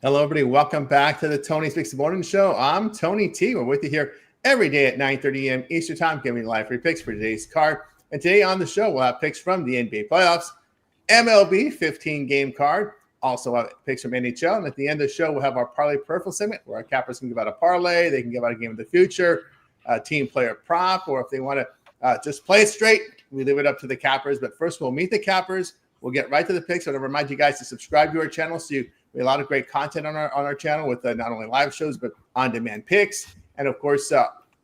Hello, everybody. Welcome back to the Tony Speaks the Morning Show. I'm Tony T. We're with you here every day at 9:30 a.m. Eastern Time, giving you live free picks for today's card. And today on the show, we'll have picks from the NBA playoffs, MLB 15-game card, also have picks from NHL. And at the end of the show, we'll have our parlay purple segment where our cappers can give out a parlay. They can give out a game of the future, a team player prop, or if they want to just play it straight, we leave it up to the cappers. But first, we'll meet the cappers. We'll get right to the picks. I want to remind you guys to subscribe to our channel so we have a lot of great content on our channel with not only live shows, but on-demand picks. And, of course,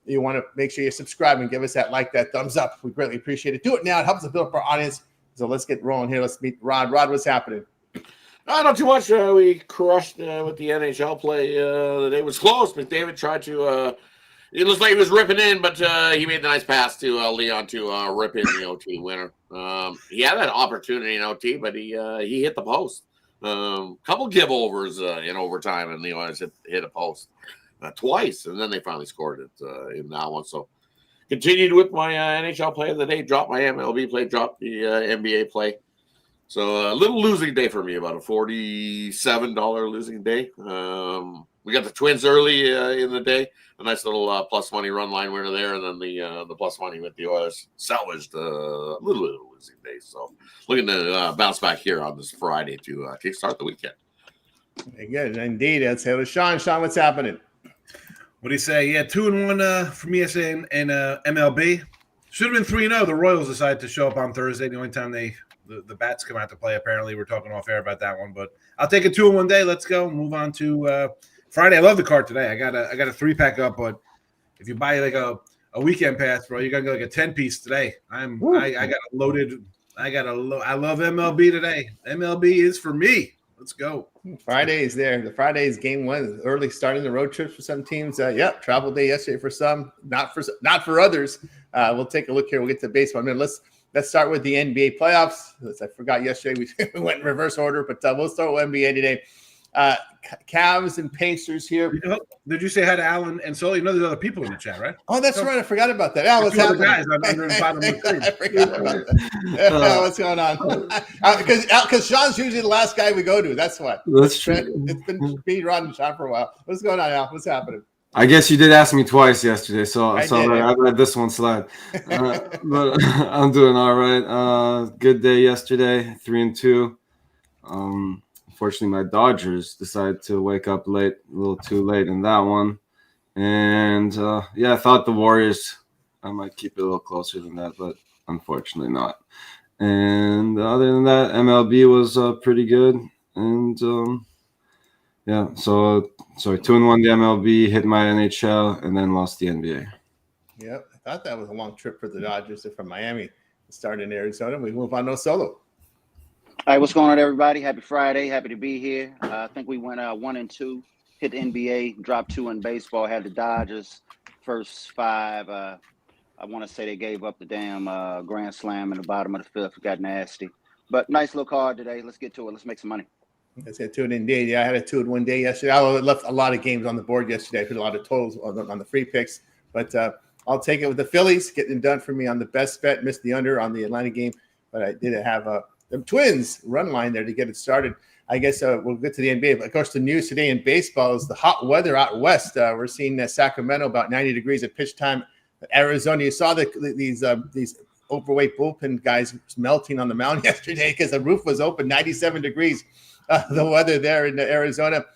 you want to make sure you subscribe and give us that thumbs up. We greatly appreciate it. Do it now. It helps us build up our audience. So let's get rolling here. Let's meet Rod. Rod, what's happening? Not too much. We crushed with the NHL play. The day was close. McDavid tried to it looks like he was ripping in, but he made the nice pass to Leon to rip in the OT winner. He had that opportunity in OT, but he hit the post. Couple give overs in overtime, and Leon hit a post twice, and then they finally scored it in that one. So continued with my NHL play of the day, dropped my MLB play, dropped the NBA play. So a little losing day for me, about a $47 losing day. We got the Twins early in the day, a nice little plus money run line winner there, and then the plus money with the Oilers salvaged a little losing day. So looking to bounce back here on this Friday to kickstart the weekend. Very good, indeed. Let's say to Sean. Sean, what's happening? What do you say? Yeah, 2-1 for me and MLB. Should have been 3-0. The Royals decided to show up on Thursday. The only time the bats come out to play. Apparently, we're talking off air about that one, but I'll take a 2-1 day. Let's go. Move on to Friday. I love the card today. I got a 3-pack up, but if you buy like a weekend pass, bro, you're gonna get like a 10-piece today. I got a loaded. I love MLB today. MLB is for me. Let's go. Friday is there. The Friday is game one. Early starting the road trips for some teams. Travel day yesterday for some, not for others. We'll take a look here. We'll get to baseball. Let's start with the NBA playoffs. I forgot yesterday we went in reverse order, but we'll start with NBA today. Cavs and Pacers here. Did you say hi to Alan and Sully? You know there's other people in the chat, right? Oh, that's right. I forgot about that. Al, what's happening? Guys under the bottom of the screen. I forgot about that. What's going on? Because Sean's usually the last guy we go to. That's why. That's true. It's been me, Rod, and Sean for a while. What's going on, Al? What's happening? I guess you did ask me twice yesterday, so I let this one slide. But I'm doing all right. Good day yesterday, 3-2. Unfortunately, my Dodgers decided to wake up late, a little too late in that one. And, I thought the Warriors, I might keep it a little closer than that, but unfortunately not. And other than that, MLB was pretty good. And, so 2-1 the MLB, hit my NHL, and then lost the NBA. Yep, I thought that was a long trip for the Dodgers from Miami. Start in Arizona. We move on to Solo. All right, what's going on, everybody? Happy Friday. Happy to be here. I think we went 1-2, hit the NBA, dropped 2 in baseball, had the Dodgers first 5. I want to say they gave up the damn grand slam in the bottom of the 5th. It got nasty. But nice little card today. Let's get to it. Let's make some money. Let's get to it indeed. Yeah, I had a 2-1 day yesterday. I left a lot of games on the board yesterday. I put a lot of totals on the free picks. But I'll take it with the Phillies getting done for me on the best bet. Missed the under on the Atlanta game. But I did have the Twins run line there to get it started. I guess we'll get to the NBA. But of course, the news today in baseball is the hot weather out west. We're seeing Sacramento about 90 degrees at pitch time. Arizona, you saw these overweight bullpen guys melting on the mound yesterday because the roof was open, 97 degrees. The weather there in Arizona,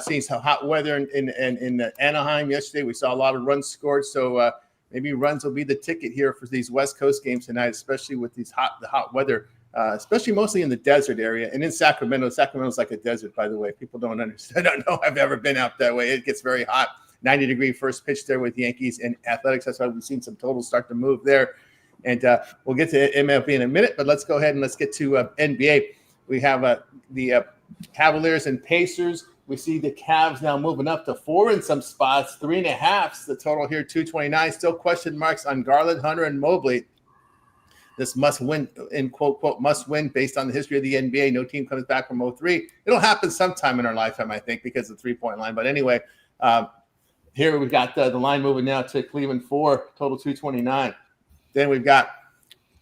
seeing some hot weather in Anaheim yesterday. We saw a lot of runs scored. So maybe runs will be the ticket here for these West Coast games tonight, especially with the hot weather. Especially mostly in the desert area and in Sacramento. Sacramento's like a desert, by the way. People don't understand. I don't know. I've ever been out that way. It gets very hot. 90-degree first pitch there with Yankees and Athletics. That's why we've seen some totals start to move there. And we'll get to MLB in a minute, but let's go ahead and let's get to NBA. We have the Cavaliers and Pacers. We see the Cavs now moving up to 4 in some spots, 3.5. The total here, 229. Still question marks on Garland, Hunter, and Mobley. This must win, in quote, must win based on the history of the NBA. No team comes back from 0-3. It'll happen sometime in our lifetime, I think, because of the 3-point line. But anyway, here we've got the line moving now to Cleveland 4, total 229. Then we've got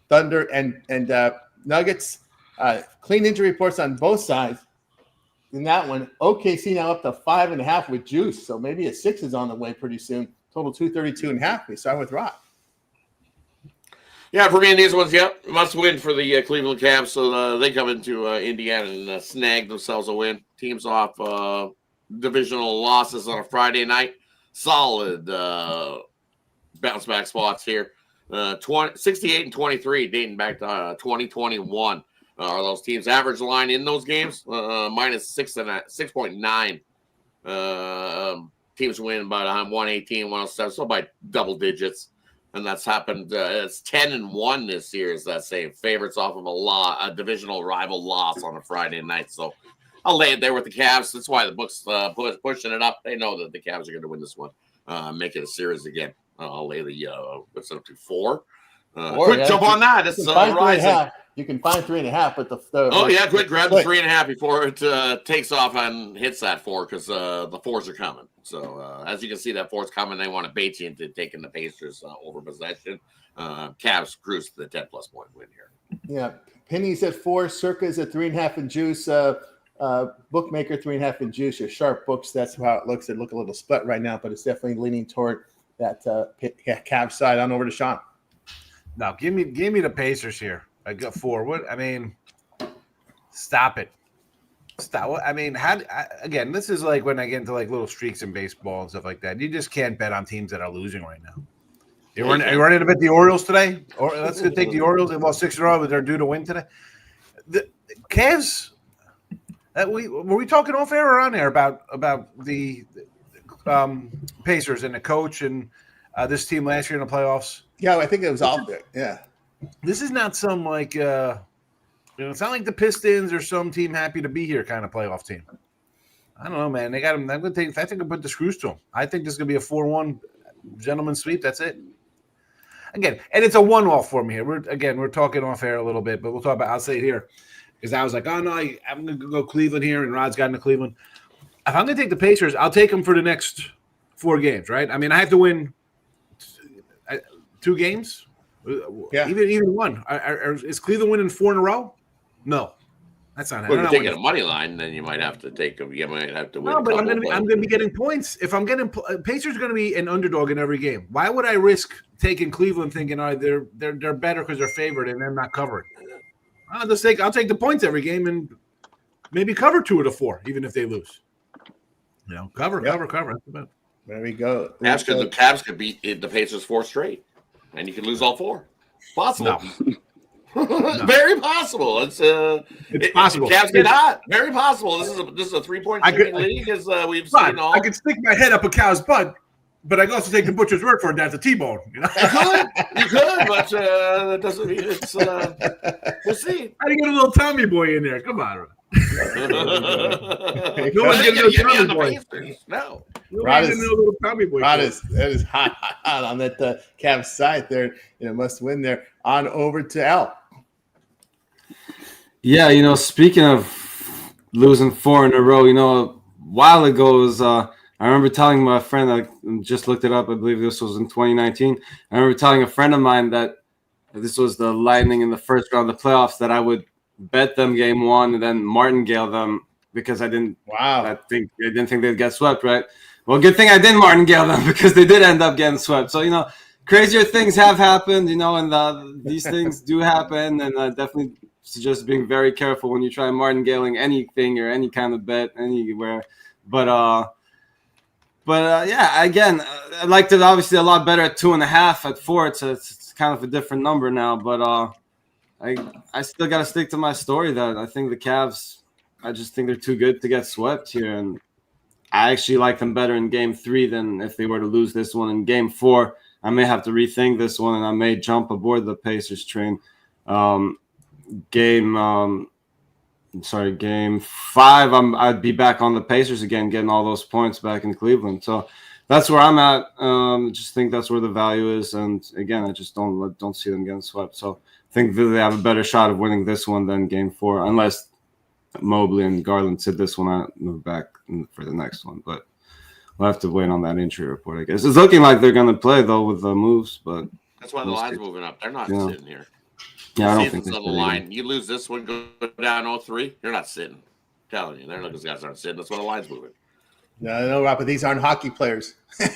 Thunder and Nuggets. Clean injury reports on both sides. in that one. OKC now up to 5.5 with juice. So maybe a 6 is on the way pretty soon. Total 232.5. We start with Rock. Yeah, for me in these ones, yep, must win for the Cleveland Cavs. So they come into Indiana and snag themselves a win. Teams off divisional losses on a Friday night. Solid bounce back spots here. 68 and 23 dating back to 2021 are those teams. Average line in those games minus 6.9. Teams win by 118, 107, so by double digits. And that's happened. It's 10-1 this year. Is that same favorites off of a divisional rival loss on a Friday night? So I'll lay it there with the Cavs. That's why the book's pushing it up. They know that the Cavs are going to win this one, make it a series again. I'll lay the what's it up to 4? Quick jump on that. It's rising. You can find 3.5, but quick grab the 3.5 before it takes off and hits that 4 because the 4s are coming. So as you can see, that 4's coming. They want to bait you into taking the Pacers over possession. Cavs cruise to the 10+ point win here. Yeah, Penny's at 4, Circa's at 3.5 and juice. Bookmaker 3.5 and juice. Your sharp books. That's how it looks. It look a little split right now, but it's definitely leaning toward that Cavs side. On over to Sean. No, give me the Pacers here. I got 4. What? I mean, stop it. Stop. I mean, again, this is like when I get into like little streaks in baseball and stuff like that. You just can't bet on teams that are losing right now. Are you running to bet the Orioles today? Or let's go take the Orioles. They lost 6 in a row, but they're due to win today. The Cavs. Were we talking off air or on air about the Pacers and the coach and this team last year in the playoffs? Yeah, I think it was off there. Yeah. This is not some like it's not like the Pistons or some team happy to be here kind of playoff team. I don't know, man. They got them. I think I put the screws to them. I think this is gonna be a 4-1 gentleman's sweep. That's it. Again, and it's a one-off for me here. We're talking off air a little bit, but we'll talk about. I'll say it here because I was like, oh no, I'm gonna go Cleveland here, and Rod's got into Cleveland. If I'm gonna take the Pacers, I'll take them for the next 4 games, right? I mean, I have to win 2 games. Yeah. Even one. Is Cleveland winning 4 in a row? No, that's not. Well, if you're taking a money line, then you might have to take them. You might have to win. No, but I'm going to be getting points. If I'm getting Pacers are going to be an underdog in every game. Why would I risk taking Cleveland thinking, all right, they're better because they're favored and they're not covered? I'll take the points every game and maybe cover 2 of the 4, even if they lose. You know, cover. That's about. There we go. The Cavs could beat the Pacers 4 straight. And you can lose all 4. Possible. No. Very possible. It's possible. Cavs get hot. Very possible. This is a 3-point league as we've seen all. I could stick my head up a cow's butt, but I can also take the butcher's word for it. That's a T-bone. You know? You could, but that doesn't mean it's. We'll see. How do you get a little Tommy boy in there? Come on. No one's getting a Tommy boy. No. Rod is hot on that Cavs side there. Must win there. On over to Al. Yeah, speaking of losing 4 in a row, a while ago I remember telling my friend, I just looked it up, I believe this was in 2019. I remember telling a friend of mine that this was the Lightning in the first round of the playoffs, that I would bet them game 1 and then martingale them because I didn't think they'd get swept, right? Well, good thing I didn't martingale them because they did end up getting swept. So, crazier things have happened, and these things do happen, and definitely suggest being very careful when you try martingaling anything or any kind of bet anywhere. But yeah, again, I liked it obviously a lot better at 2.5. At 4, it's kind of a different number now, but I still got to stick to my story that I think the Cavs, I just think they're too good to get swept here. And I actually like them better in game 3 than if they were to lose this one in game 4. I may have to rethink this one and I may jump aboard the Pacers train. Game 5, I'd be back on the Pacers again, getting all those points back in Cleveland. So that's where I'm at. Just think that's where the value is. And again, I just don't see them getting swept. So I think that they have a better shot of winning this one than game 4, unless Mobley and Garland sit this one out and move back for the next one. But we'll have to wait on that injury report, I guess. It's looking like they're going to play, though, with the moves. But that's why the line's moving up. They're not sitting here. Yeah, I don't think on the line. You lose this one, go down 0-3. You're not sitting. telling you, they're looking to start sitting. That's why the line's moving. No, Rob, but these aren't hockey players. They're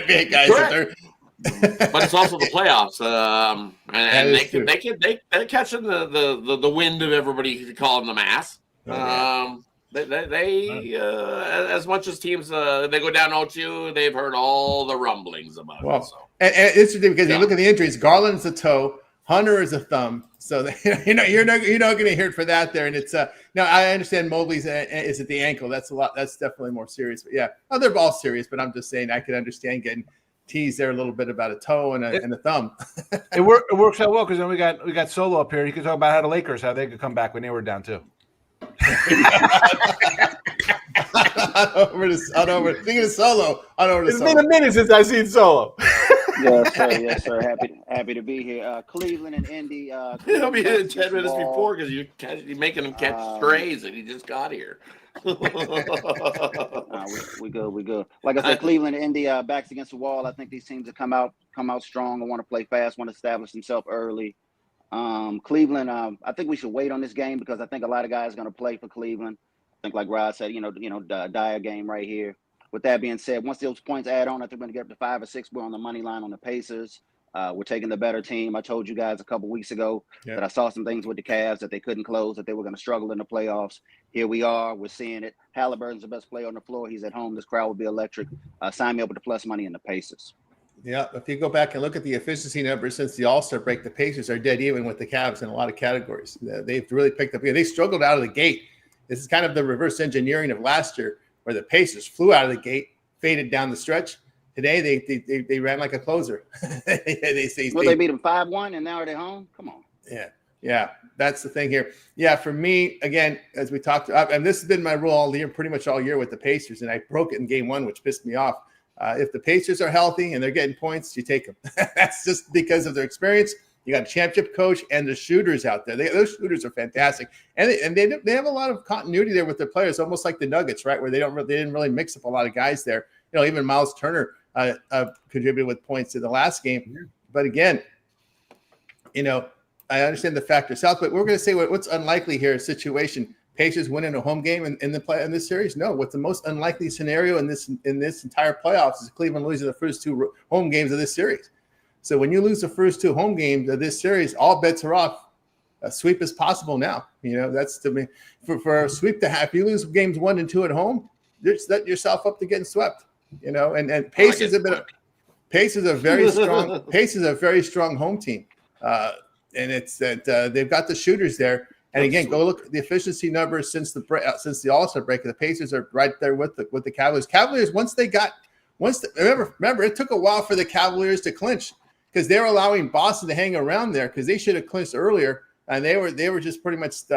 NBA guys. But it's also the playoffs, and they're catching the wind of everybody calling them ass. They as much as teams they go down 0-2, they've heard all the rumblings about it. So. And it's interesting because you look at the injuries. Garland's a toe, Hunter is a thumb, so you're not going to hear it for that there. And it's now I understand Mobley's is at the ankle. That's a lot. That's definitely more serious. But yeah, they're all serious. But I'm just saying I could understand getting teased there a little bit about a toe and a thumb. It works out well because then we got Solo up here. He could talk about how the Lakers how they could come back when they were down too. Speaking of Solo, it's been a minute since I've seen Solo. Yes, sir. Happy to be here. Cleveland and Indy. He'll be here 10 minutes before because you're making him catch strays and he just got here. We good. Like I said, Cleveland and Indy backs against the wall. I think these teams have come out strong and want to play fast, want to establish themselves early. Cleveland, I think we should wait on this game because I think a lot of guys are going to play for Cleveland. I think, like Rod said, the dire game right here. With that being said, once those points add on, I think we're going to get up to 5 or 6. We're on the money line on the Pacers. We're taking the better team. I told you guys a couple weeks ago that I saw some things with the Cavs that they couldn't close, that they were going to struggle in the playoffs. Here we are. We're seeing it. Halliburton's the best player on the floor. He's at home. This crowd will be electric. Sign me up with the plus money in the Pacers. Yeah, if you go back and look at the efficiency numbers since the All-Star break, the Pacers are dead even with the Cavs in a lot of categories. They've really picked up. They struggled out of the gate. This is kind of the reverse engineering of last year where the Pacers flew out of the gate, faded down the stretch. Today, they ran like a closer. They beat them 5-1, and now are they home? Come on. Yeah, that's the thing here. Yeah, for me, again, as we talked, and this has been my rule all year, pretty much all year with the Pacers, and I broke it in game 1, which pissed me off. If the Pacers are healthy and they're getting points, you take them. That's just because of their experience. You got a championship coach and the shooters out there. Those shooters are fantastic, and they have a lot of continuity there with their players, almost like the Nuggets, right? Where they didn't really mix up a lot of guys there. Even Miles Turner contributed with points in the last game. But again, I understand the factor south, but we're going to say what's unlikely here is situation. Pacers winning a home game in this series? No. What's the most unlikely scenario in this entire playoffs is Cleveland losing the first 2 home games of this series. So when you lose the first 2 home games of this series, all bets are off. A sweep is possible now. That's to me for a sweep to have. If you lose games 1 and 2 at home, you set yourself up to getting swept. And Pacers Pacers are very strong. Pacers are a very strong home team, and it's that they've got the shooters there. And again, go look at the efficiency numbers since the All-Star break. The Pacers are right there with the Cavaliers. Cavaliers remember it took a while for the Cavaliers to clinch because they were allowing Boston to hang around there because they should have clinched earlier, and they were just pretty much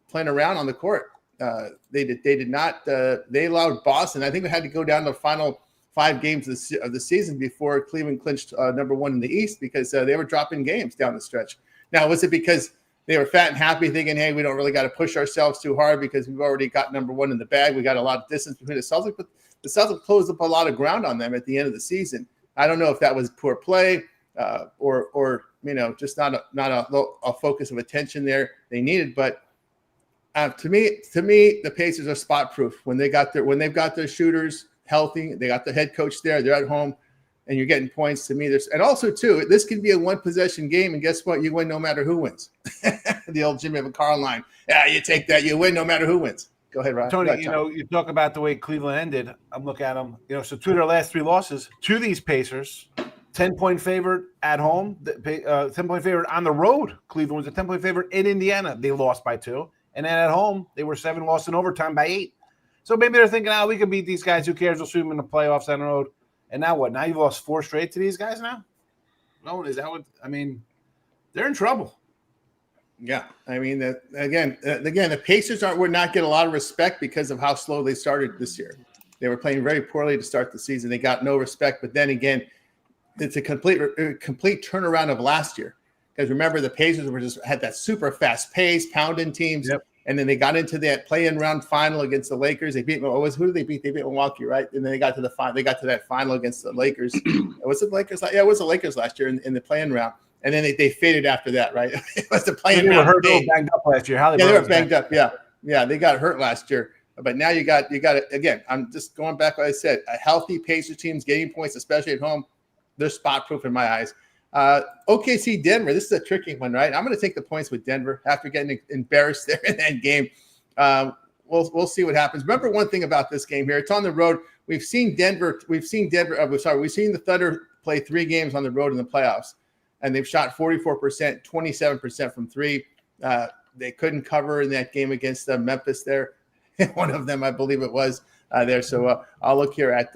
playing around on the court. They did not. They allowed Boston. I think they had to go down to the final 5 games of the season before Cleveland clinched number 1 in the East because they were dropping games down the stretch. Now, was it because they were fat and happy thinking, hey, we don't really got to push ourselves too hard because we've already got number 1 in the bag. We got a lot of distance between the Celtics, but the Celtics closed up a lot of ground on them at the end of the season. I don't know if that was poor play or just not a focus of attention there they needed. But to me, the Pacers are spot proof when they've got their shooters healthy. They got the head coach there. They're at home. And you're getting points to me. And also, too, this can be a 1-possession game, and guess what? You win no matter who wins. The old Jimmy McCarr line. Yeah, you take that. You win no matter who wins. Go ahead, Ryan. Tony, you talk about the way Cleveland ended. I'm looking at them. So 2 of their last 3 losses to these Pacers, 10-point favorite at home, 10-point favorite on the road. Cleveland was a 10-point favorite in Indiana. They lost by 2. And then at home, they were 7, lost in overtime by 8. So maybe they're thinking, we could beat these guys. Who cares? We'll shoot them in the playoffs on the road. And now what? Now you've lost 4 straight to these guys now? No, is that what – they're in trouble. Yeah. Again, the Pacers would not get a lot of respect because of how slow they started this year. They were playing very poorly to start the season. They got no respect. But then again, it's a complete turnaround of last year. Because remember, the Pacers had that super fast pace, pounding teams. Yep. And then they got into that play-in round final against the Lakers. They beat who did they beat? They beat Milwaukee, right? And then they got to that final against the Lakers. Was it the Lakers? Yeah, it was the Lakers last year in the play-in round. And then they faded after that, right? It was the play-in round. They were banged up last year. They were banged up. Yeah. Yeah, they got hurt last year. But now you got again, I'm just going back what I said, a healthy Pacers team's getting points, especially at home. They're spot proof in my eyes. OKC Denver, this is a tricky one, right? I'm going to take the points with Denver after getting embarrassed there in that game. We'll see what happens. Remember one thing about this game here. It's on the road. We've seen the Thunder play 3 games on the road in the playoffs, and they've shot 44%, 27% from 3. They couldn't cover in that game against Memphis there. One of them, I believe it was there. So I'll look here at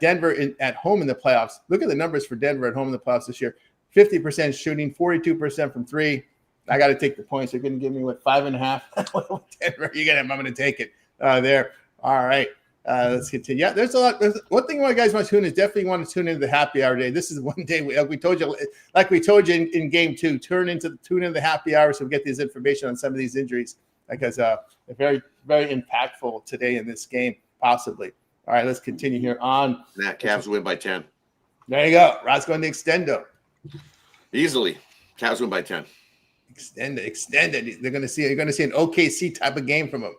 Denver at home in the playoffs. Look at the numbers for Denver at home in the playoffs this year. 50% shooting, 42% from 3. I got to take the points. They're going to give me 5.5. Denver, I'm going to take it there. All right. Let's continue. Yeah, there's a lot. There's one thing you guys want to tune in is definitely want to tune into the happy hour day. This is one day we told you in game 2, tune into the happy hour so we get this information on some of these injuries because they're very, very impactful today in this game, possibly. All right, let's continue here on. That Cavs win by 10. There you go. Rod's going to extendo. Easily. Cavs win by 10. Extend it. You're going to see an OKC type of game from them.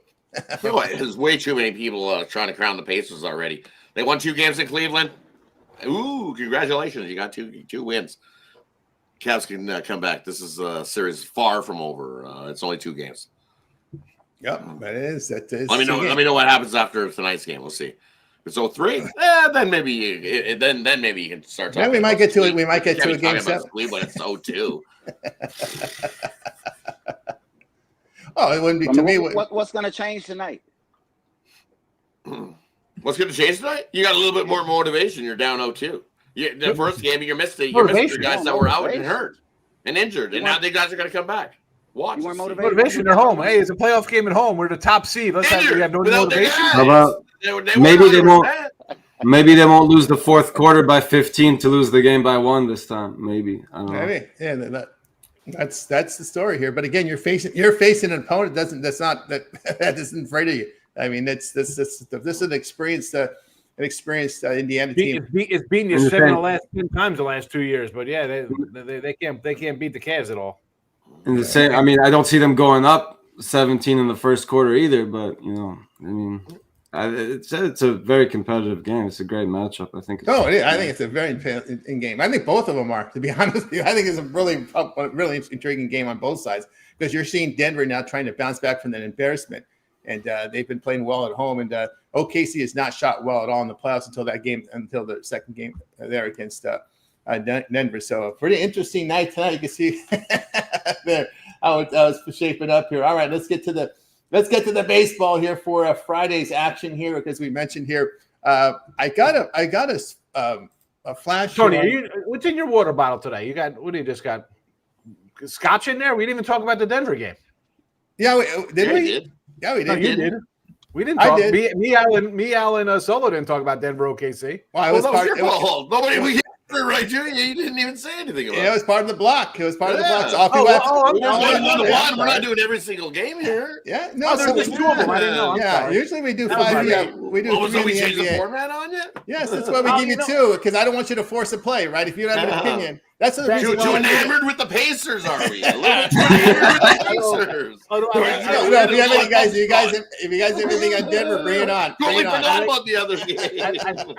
There's way too many people trying to crown the Pacers already. They won 2 games in Cleveland. Ooh, congratulations. You got two wins. Cavs can come back. This is a series far from over. It's only 2 games. Yep, that is. Let me know what happens after tonight's game. We'll see. If it's 3, then maybe you can start talking. Yeah, we might get to it. We might get to a game 7. Cleveland, it's 0-2. Oh, it wouldn't be to me. What's going to change tonight? What's going to change tonight? You got a little bit more motivation. You're down 0-2. The first game, you missed your guys that were out and hurt and injured, and now the guys are going to come back. Watch. Motivation. They're home. Hey, it's a playoff game at home. We're the top seed. We have no motivation. How about maybe they won't? Maybe they won't lose the fourth quarter by 15 to lose the game by 1 this time. Maybe I don't know. Maybe. Yeah, that's the story here. But again, you're facing an opponent that isn't afraid of you. I mean, this is an experienced Indiana team. It's beaten you 7 of the last 10 times the last 2 years. But yeah, they can't beat the Cavs at all. And the same. I mean, I don't see them going up 17 in the first quarter either. But it's a very competitive game. It's a great matchup. I think. I think it's a very in game. I think both of them are. To be honest with you, I think it's a really intriguing game on both sides because you're seeing Denver now trying to bounce back from that embarrassment, and they've been playing well at home. And OKC has not shot well at all in the playoffs until the second game there against Denver. So a pretty interesting night tonight. You can see there how it was shaping up here. All right, let's get to the baseball here for Friday's action here because we mentioned here. I got a flash. Tony, what's in your water bottle today? You got what do you just got? Scotch in there? We didn't even talk about the Denver game. Yeah, did we? Did. Yeah, we did. No, you did. We didn't talk. Me, Al, and Solo didn't talk about Denver OKC. Well, Nobody. Right, you didn't even say anything about it. Yeah, it was part of the block. It was part of the block. We're not doing every single game here. Yeah, no, there's just 2 of them. I didn't know. Yeah, usually we do 5. Yeah, we do 3 we in changed the the NBA. format on you? Yes, that's why we give you 2 because I don't want you to force a play, right? If you don't have an opinion, that's the reason. Too enamored with the Pacers, are we? A little too enamored with the Pacers. If you have any guys, if you guys have anything on Denver, bring it on. Totally forgot about the other game.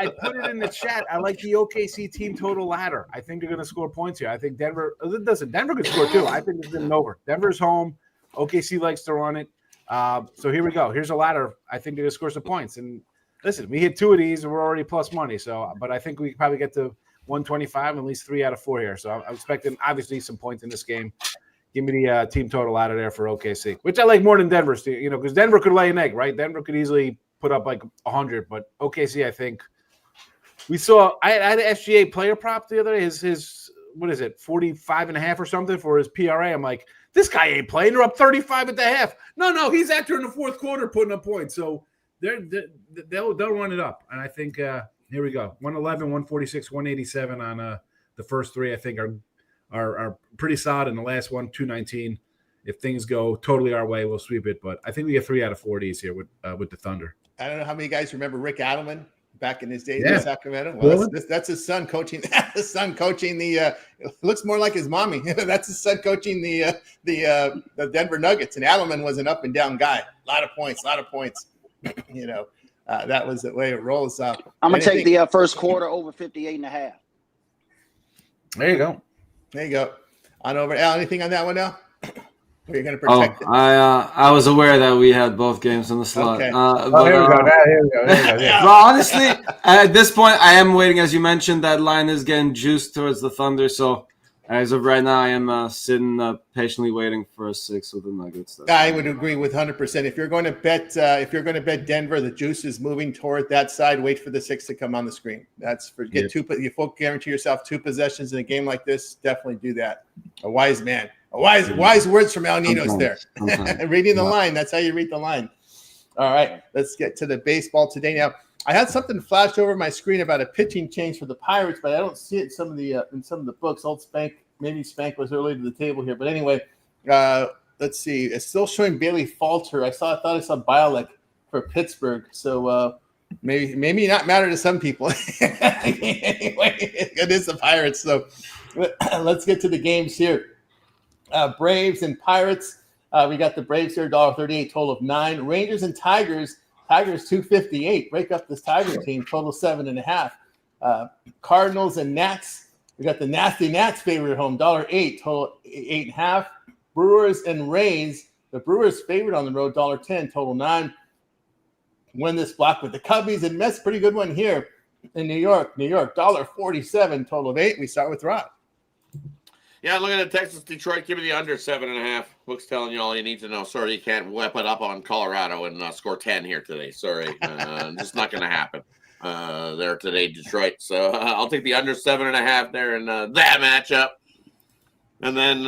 I put it in the chat. I like the OKC team total ladder. I think they're going to score points here. I think Denver could score too. I think it's been over. Denver's home. OKC likes to run it. So here we go. Here's a ladder. I think they're going to score some points. And listen, we hit 2 of these and we're already plus money. So, but I think we probably get to 125, at least 3 out of 4 here. So I'm expecting obviously some points in this game. Give me the team total out of there for OKC, which I like more than Denver's, because Denver could lay an egg, right? Denver could easily put up like 100, but OKC, I think we saw. I had an SGA player prop the other day. His what is it, 45.5 or something for his PRA. I'm like, this guy ain't playing. They're up 35 at the half. No, he's after in the fourth quarter putting up points. So they'll run it up, and I think here we go. 111, 146, 187 on the first 3. I think are pretty solid. In the last one, 219. If things go totally our way, we'll sweep it. But I think we get 3 out of 4 of these here with the Thunder. I don't know how many guys remember Rick Adelman back in his days Yeah. in Sacramento. Well, Really? that's his son coaching. His son coaching the. Looks more like his mommy. That's his son coaching the Denver Nuggets. And Alleman was an up and down guy. A lot of points. That was the way it rolls. I'm gonna take the first quarter over 58.5. There you go. There you go. On over. Al, anything on that one now? Or you're going to Oh, protect it? I was aware that we had both games in the slot. Okay. Here we go. Here we go. Yeah. Well, honestly, at this point, I am waiting. As you mentioned, that line is getting juiced towards the Thunder. So, as of right now, I am sitting patiently waiting for a 6 with the Nuggets. I would agree with 100%. If you're going to bet, Denver, the juice is moving toward that side. Wait for the 6 to come on the screen. That's for two. You folk guarantee yourself 2 possessions in a game like this. Definitely do that. A wise man. Wise words from Al Ninos there. Reading the line. That's how you read the line. All right, let's get to the baseball today. Now, I had something flash over my screen about a pitching change for the Pirates, but I don't see it in some of the books. Old Spank, maybe Spank was early to the table here, but anyway, let's see. It's still showing Bailey Falter. I thought I saw Bialek for Pittsburgh, so maybe not matter to some people. Anyway, it is the Pirates. So let's get to the games here. Braves and Pirates. We got the Braves here, $1.38, total of 9. Rangers and Tigers. Tigers $2.58. Break up this Tiger team, total 7.5. Cardinals and Nats. We got the nasty Nats favorite at home, $1.08, total 8.5. Brewers and Rays. The Brewers favorite on the road, $1.10, total 9. Win this block with the Cubbies and Mets. Pretty good one here in New York. $1.47, total of 8. We start with Rod. Yeah, looking at Texas, Detroit, give me the under 7.5. Book's telling you all you need to know. Sorry, you can't whip it up on Colorado and score 10 here today. Sorry, just not going to happen there today, Detroit. So I'll take the under 7.5 there in that matchup. And then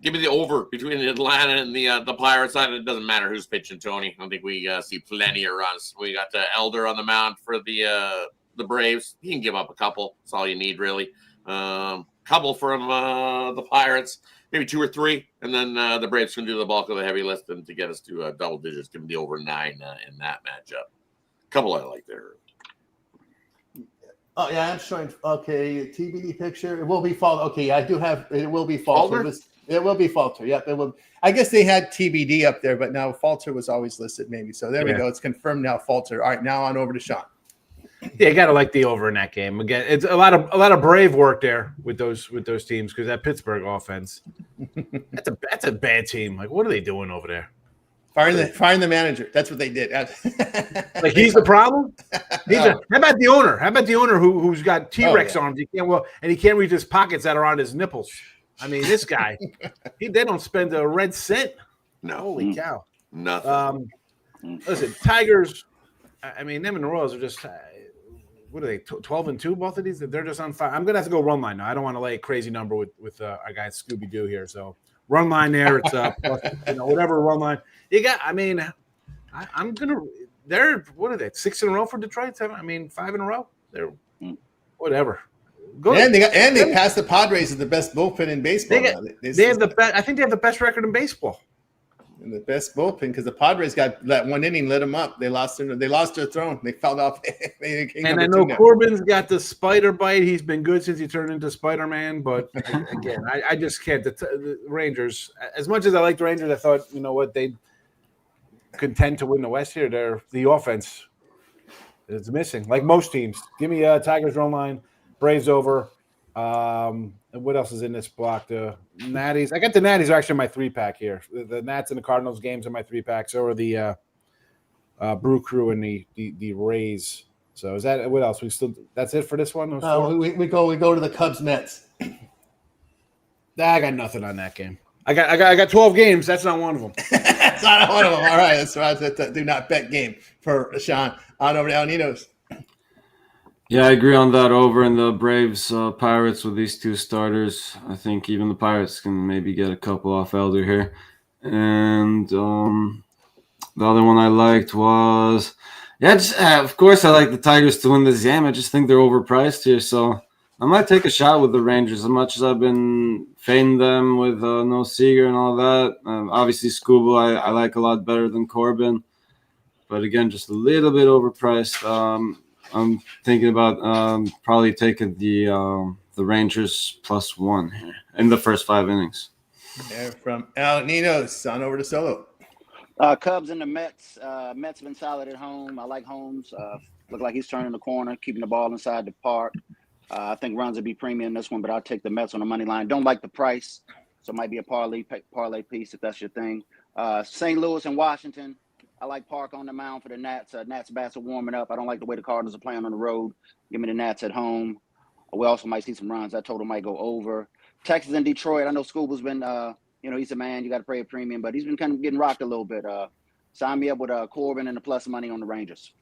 give me the over between Atlanta and the Pirates side. It doesn't matter who's pitching, Tony. I think we see plenty of runs. We got Elder on the mound for the Braves. He can give up a couple. That's all you need, really. Couple from the Pirates, maybe 2 or 3, and then the Braves can do the bulk of the heavy lift and to get us to double digits. Give them the over 9 in that matchup. Couple I like there. Oh yeah, I'm showing. Okay, TBD picture. It will be Falter. Okay, yeah, I do have. It will be Falter. It will be Falter. Yep, it will. I guess they had TBD up there, but now Falter was always listed. Maybe so. There we go. It's confirmed now. Falter. All right, now on over to Sean. Yeah, you got to like the over in that game. Again, it's a lot of brave work there with those teams because that Pittsburgh offense, that's a bad team. Like, what are they doing over there? Firing the manager. That's what they did. Like he's the problem. How about the owner? How about the owner who's got T-Rex arms? He can't reach his pockets that are on his nipples. I mean, this guy, they don't spend a red cent. No, holy cow, nothing. Listen, Tigers. I mean, them and the Royals are just. What are they? 12-2. Both of these, they're just on fire. I'm gonna have to go run line now. I don't want to lay a crazy number with our guy Scooby Doo here. So run line there. It's whatever run line you got. I mean, I'm gonna. They're what are they? 6 in a row for Detroit? 7. I mean, 5 in a row. They're whatever. Go and they passed the Padres as the best bullpen in baseball. They have the best. I think they have the best record in baseball. And the best bullpen because the Padres got that one inning, lit them up. They lost their throne. They fell off. And I know Corbin's got the spider bite. He's been good since he turned into Spider-Man. But again, I just can't. The Rangers, as much as I like the Rangers, I thought they'd contend to win the West here. The offense is missing, like most teams. Give me Tigers run line, Braves over. And what else is in this block? The Natties. I got the Natties are actually in my 3-pack here. The Nats and the Cardinals games are my 3-pack. So are the Brew Crew and the Rays. So is that what else? That's it for this one? We go to the Cubs Mets. I got nothing on that game. I got 12 games. That's not one of them. That's not one of them. All right, that's right. That do not bet game for Sean. On over to Al Ninos. Yeah, I agree on that over in the Braves Pirates with these 2 starters. I think even the Pirates can maybe get a couple off Elder here. And the other one I liked was, of course I like the Tigers to win this game. I just think they're overpriced here. So I might take a shot with the Rangers as much as I've been fading them with no Seager and all that. Obviously, Skubal I like a lot better than Corbin. But again, just a little bit overpriced. I'm thinking about probably taking the Rangers +1 here in the first 5 innings. There from Al Ninos on over to Solo. Cubs and the Mets. Mets have been solid at home. I like Holmes. Look like he's turning the corner, keeping the ball inside the park. I think runs would be premium in this one, but I'll take the Mets on the money line. Don't like the price, so it might be a parlay piece if that's your thing. St. Louis and Washington. I like Park on the mound for the Nats. Nats bats are warming up. I don't like the way the Cardinals are playing on the road. Give me the Nats at home. We also might see some runs. I told him might go over. Texas and Detroit. I know Scuba's been, he's a man. You got to pay a premium, but he's been kind of getting rocked a little bit. Sign me up with Corbin and the plus money on the Rangers.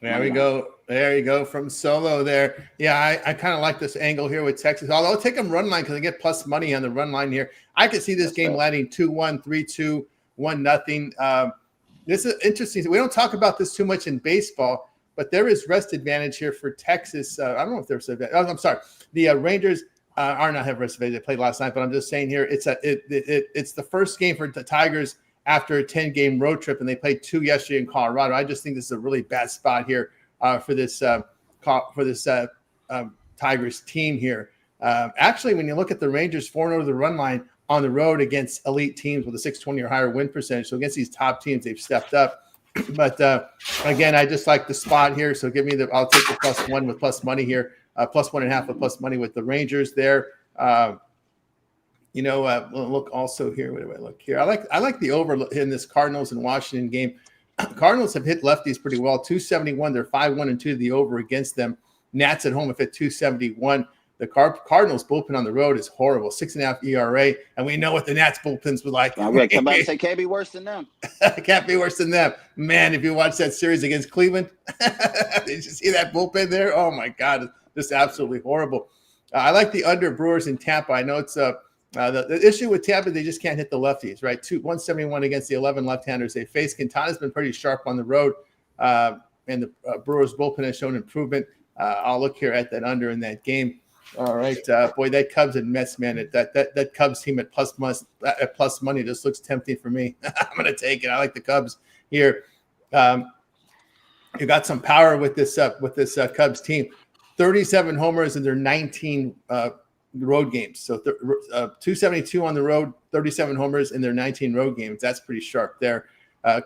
There we go. There you go from Solo there. Yeah, I kind of like this angle here with Texas. Although I'll take them run line because I get plus money on the run line here. I could see this game landing 2-1, 3-2, 1-0. This is interesting. We don't talk about this too much in baseball, but there is rest advantage here for Texas. I don't know if there's I'm sorry. The Rangers are not have rest advantage. They played last night, but I'm just saying here it's the first game for the Tigers after a 10-game road trip, and they played 2 yesterday in Colorado. I just think this is a really bad spot here for this Tigers team here. Actually, when you look at the Rangers 4-0 the run line on the road against elite teams with a 620 or higher win percentage, so against these top teams, they've stepped up. But again, I just like the spot here. So I'll take the +1 with plus money here, +1.5 with plus money with the Rangers there. Look also here. What do I look here? I like the over in this Cardinals and Washington game. Cardinals have hit lefties pretty well. 271. They're 5-1-2. The over against them. Nats at home have hit 271. The Cardinals bullpen on the road is horrible. 6.5 ERA, and we know what the Nats bullpens were like. I'm about to say can't be worse than them. Can't be worse than them, man. If you watch that series against Cleveland, did you see that bullpen there? Oh my God, just absolutely horrible. I like the under Brewers in Tampa. I know it's the issue with Tampa, they just can't hit the lefties, right? 171 against the 11 left-handers they face. Quintana's been pretty sharp on the road, and the Brewers bullpen has shown improvement. I'll look here at that under in that game. All right, boy, that Cubs and Mets, man, that Cubs team at plus money just looks tempting for me. I'm going to take it. I like the Cubs here. You got some power with this Cubs team. 37 homers in their 19 road games. So 272 on the road, 37 homers in their 19 road games. That's pretty sharp there.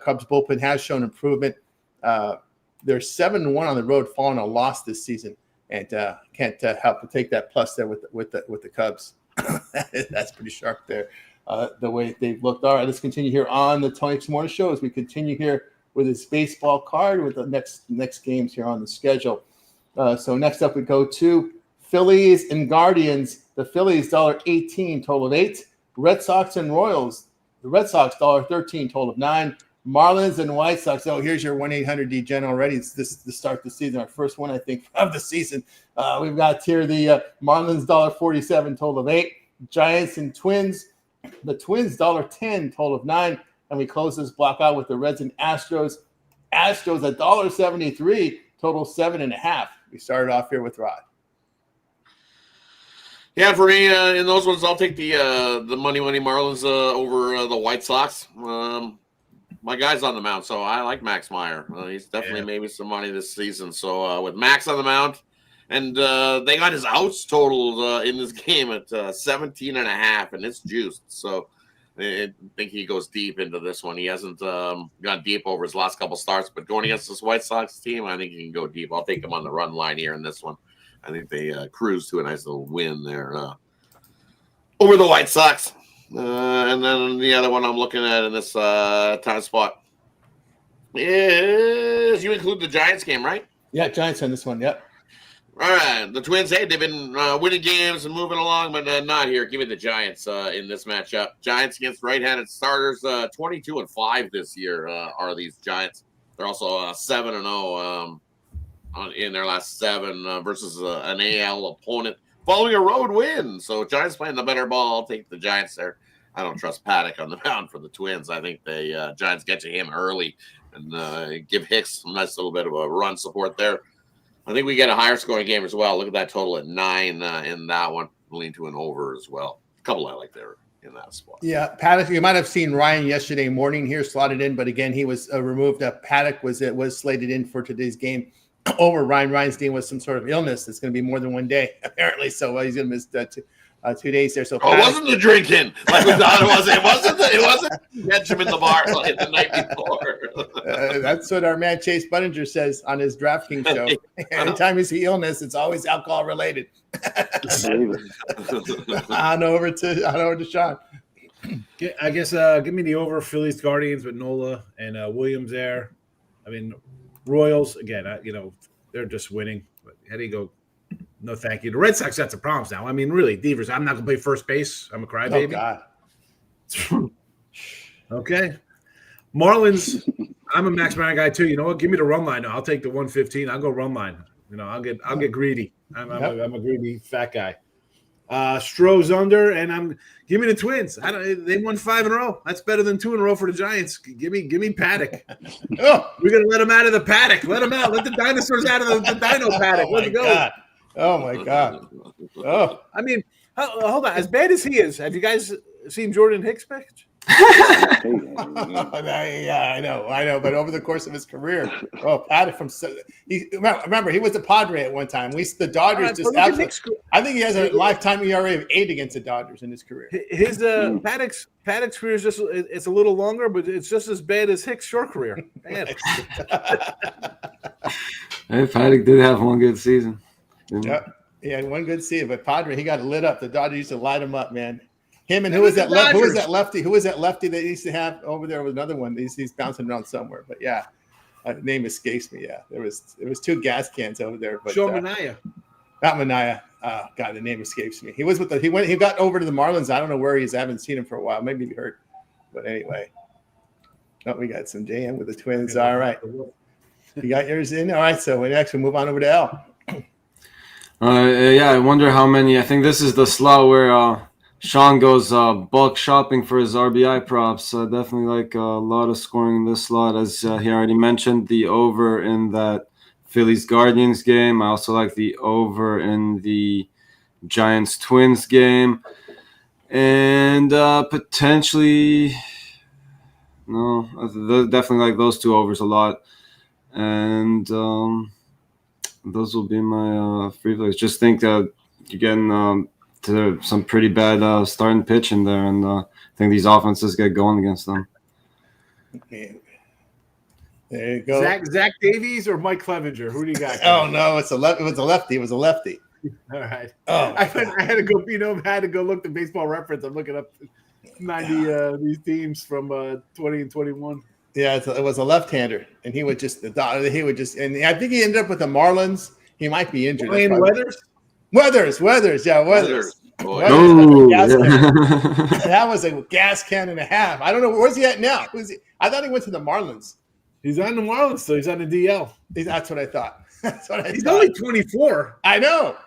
Cubs bullpen has shown improvement. They're 7-1 on the road, following a loss this season. And can't help but take that plus there with the Cubs. That's pretty sharp there, the way they've looked. All right, let's continue here on the Tony Morning Show as we continue here with this baseball card with the next games here on the schedule. So next up we go to Phillies and Guardians. The Phillies $1.18, total of 8. Red Sox and Royals. The Red Sox $1.13, total of 9. Marlins and White Sox. Oh, here's your 1-800-DGen already. It's this to start the season, our first one, I think, of the season. We've got here the Marlins $1.47, total of 8. Giants and Twins. The Twins $1.10, total of 9. And we close this block out with the Reds and Astros. Astros $1.73, total 7.5. We started off here with Rod. Yeah, for me, in those ones, I'll take the money Marlins over the White Sox. My guy's on the mound, so I like Max Meyer. He's definitely made me some money this season. So with Max on the mound, and they got his outs totaled in this game at 17.5, and it's juiced. So I think he goes deep into this one. He hasn't gone deep over his last couple starts, but going against this White Sox team, I think he can go deep. I'll take him on the run line here in this one. I think they cruise to a nice little win there over the White Sox. And then the other one I'm looking at in this time spot is you include the Giants game, right? Yeah, Giants on this one. Yep. All right. The Twins, hey, they've been winning games and moving along, but not here. Give me the Giants in this matchup. Giants against right-handed starters, 22-5 this year are these Giants. They're also 7-0 in their last 7 versus an AL opponent following a road win. So Giants playing the better ball. I'll take the Giants there. I don't trust Paddock on the mound for the Twins. I think the Giants get to him early and give Hicks some nice little bit of a run support there. I think we get a higher scoring game as well. Look at that total at 9 in that one. Lean to an over as well. A couple I like there in that spot. Yeah, Paddock. You might have seen Ryan yesterday morning here slotted in, but again he was removed. Paddock was slated in for today's game. over Ryan Reinstein with some sort of illness that's going to be more than one day, apparently. So he's going to miss 2 days there. So it wasn't the drinking like we thought it was. It wasn't catch him in the bar like the night before. That's what our man Chase Buninger says on his DraftKings show. Anytime you see illness, it's always alcohol related. on over to Sean. I guess give me the over Phillies Guardians with Nola and Williams there. I mean, Royals again. They're just winning. But how do you go? No, thank you. The Red Sox got some problems now. I mean, really, Devers. I'm not gonna play first base. I'm a crybaby. Oh God. Okay. Marlins. I'm a Max Meyer guy too. You know what? Give me the run line. I'll take the 115. I'll go run line. I'll get greedy. I'm a greedy fat guy. Stroh's under, and give me the Twins. They won 5 in a row. That's better than 2 in a row for the Giants. Give me Paddock. We're gonna let him out of the paddock. Let him out. Let the dinosaurs out of the dino paddock. Let's go. God. Oh my God. Oh, I mean, hold on. As bad as he is, have you guys seen Jordan Hicks' pitch? Yeah, I know. But over the course of his career, Paddock remember he was a Padre at one time. The Dodgers I think he has a lifetime ERA of 8 against the Dodgers in his career. His Paddock's career is it's a little longer, but it's just as bad as Hicks' short career. Man. Hey, Paddock did have one good season. Yep. He had one good season, but Padre, he got lit up. The Dodgers used to light him up, man. Him and who was that lefty? Who was that lefty that he used to have over there? Was another one. He's bouncing around somewhere, but yeah, name escapes me. Yeah, there was 2 gas cans over there. But Manaea. Not Manaea. Oh God, the name escapes me. He was with he got over to the Marlins. I don't know where he is. I haven't seen him for a while. Maybe he hurt. But anyway, we got some JM with the Twins. All right, you got yours in. All right, so we actually move on over to L. I wonder how many. I think this is the slot where Sean goes bulk shopping for his RBI props. Definitely like a lot of scoring in this slot, as he already mentioned. The over in that Phillies Guardians game. I also like the over in the Giants Twins game, and potentially definitely like those 2 overs a lot, and those will be my free plays. Just think that you're getting to some pretty bad starting pitch in there, and I think these offenses get going against them. Okay. There you go. Zach Davies or Mike Clevenger? Who do you got? Oh no, it was a lefty. It was a lefty. All right. Oh, I had to go. I had to go look the Baseball Reference. I'm looking up 90 these teams from 20 and 21. Yeah, it was a left-hander, and and I think he ended up with the Marlins. He might be injured. Playing Weathers. Yeah, Weathers. Oh, yeah. That was a gas can and a half. I don't know, where's he at now? I thought he went to the Marlins. He's on the Marlins, so he's on the DL. That's what I thought. He's only 24. I know.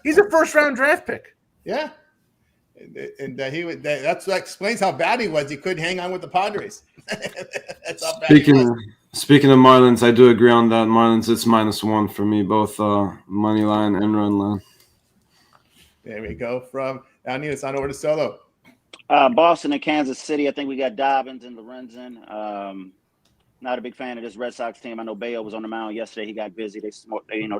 He's a first-round draft pick. Yeah. And that explains how bad he was. He couldn't hang on with the Padres. That's how bad he was. Speaking of Marlins, I do agree on that. Marlins, it's -1 for me, both money line and run line. There we go. From Annie, it's on over to Solo. Boston and Kansas City. I think we got Dobbins and Lorenzen. Not a big fan of this Red Sox team. I know Bayo was on the mound yesterday. He got busy. They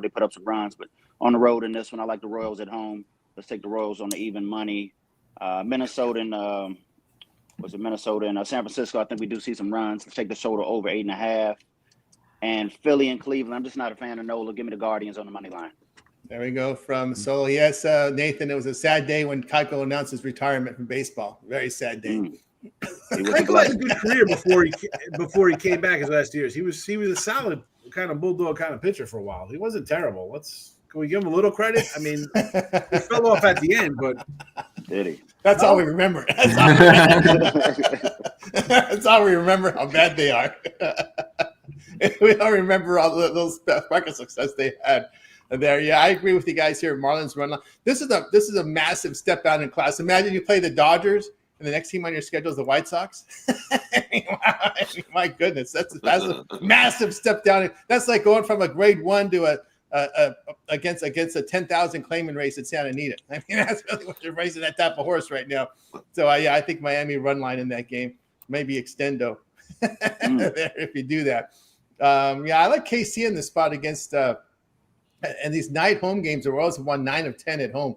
put up some runs, but on the road in this one, I like the Royals at home. Let's take the Royals on the even money. Minnesota and San Francisco. I think we do see some runs. Let's take the shoulder over 8.5. And Philly and Cleveland. I'm just not a fan of Nola. Give me the Guardians on the money line. There we go from Solo. Yes, Nathan, it was a sad day when Keiko announced his retirement from baseball. Very sad day. Keiko had a good career before he came back his last years. He was a solid kind of bulldog kind of pitcher for a while. He wasn't terrible. Can we give him a little credit? I mean, he fell off at the end, but did he? That's all we remember. That's all we remember how bad they are. We don't remember all those spark of success they had there. Yeah, I agree with you guys here. Marlins run line. This is a massive step down in class. Imagine you play the Dodgers and the next team on your schedule is the White Sox. My goodness, that's a massive step down. That's like going from a grade 1 to against a 10,000 claimant race at Santa Anita. I mean, that's really what they're racing that type of horse right now. So I think Miami run line in that game, maybe extendo there if you do that. I like KC in this spot against and these night home games. The Royals have won 9 of 10 at home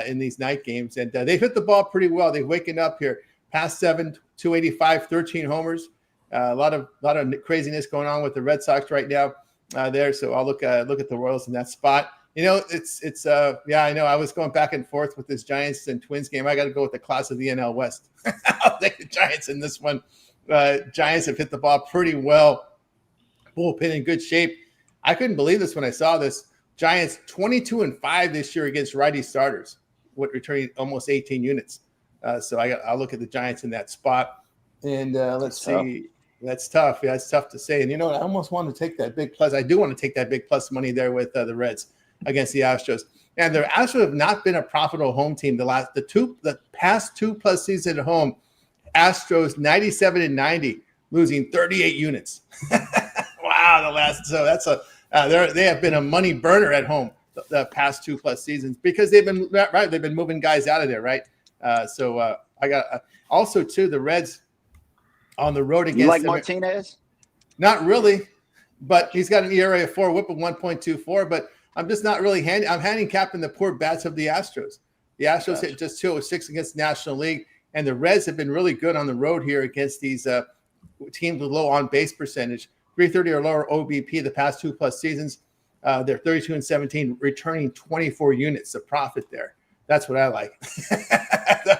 in these night games, and they've hit the ball pretty well. They've waken up here. Past 7, 285, 13 homers. A lot of craziness going on with the Red Sox right now there. So I'll look at the Royals in that spot. It's I know I was going back and forth with this Giants and Twins game. I got to go with the class of the NL West. I'll take the Giants in this one. Giants have hit the ball pretty well. Bullpen in good shape. I couldn't believe this when I saw this. Giants 22-5 this year against righty starters, with returning almost 18 units. So I'll look at the Giants in that spot. And let's see. That's tough. Yeah, it's tough to say. And I almost want to take that big plus. I do want to take that big plus money there with the Reds against the Astros. And the Astros have not been a profitable home team the past 2+ seasons at home. Astros 97-90, losing 38 units. Wow, they have been a money burner at home the past 2+ seasons because they've been moving guys out of there, right? I got also too the Reds on the road against. You like Martinez? Not really, but he's got an ERA of 4, WHIP of 1.24. But I'm just not really I'm handicapping the poor bats of the Astros. The Astros hit just 206 against National League, and the Reds have been really good on the road here against these teams with low on base percentage, 330 or lower OBP the past 2+ seasons. They're 32-17, returning 24 units of profit there. That's what I like.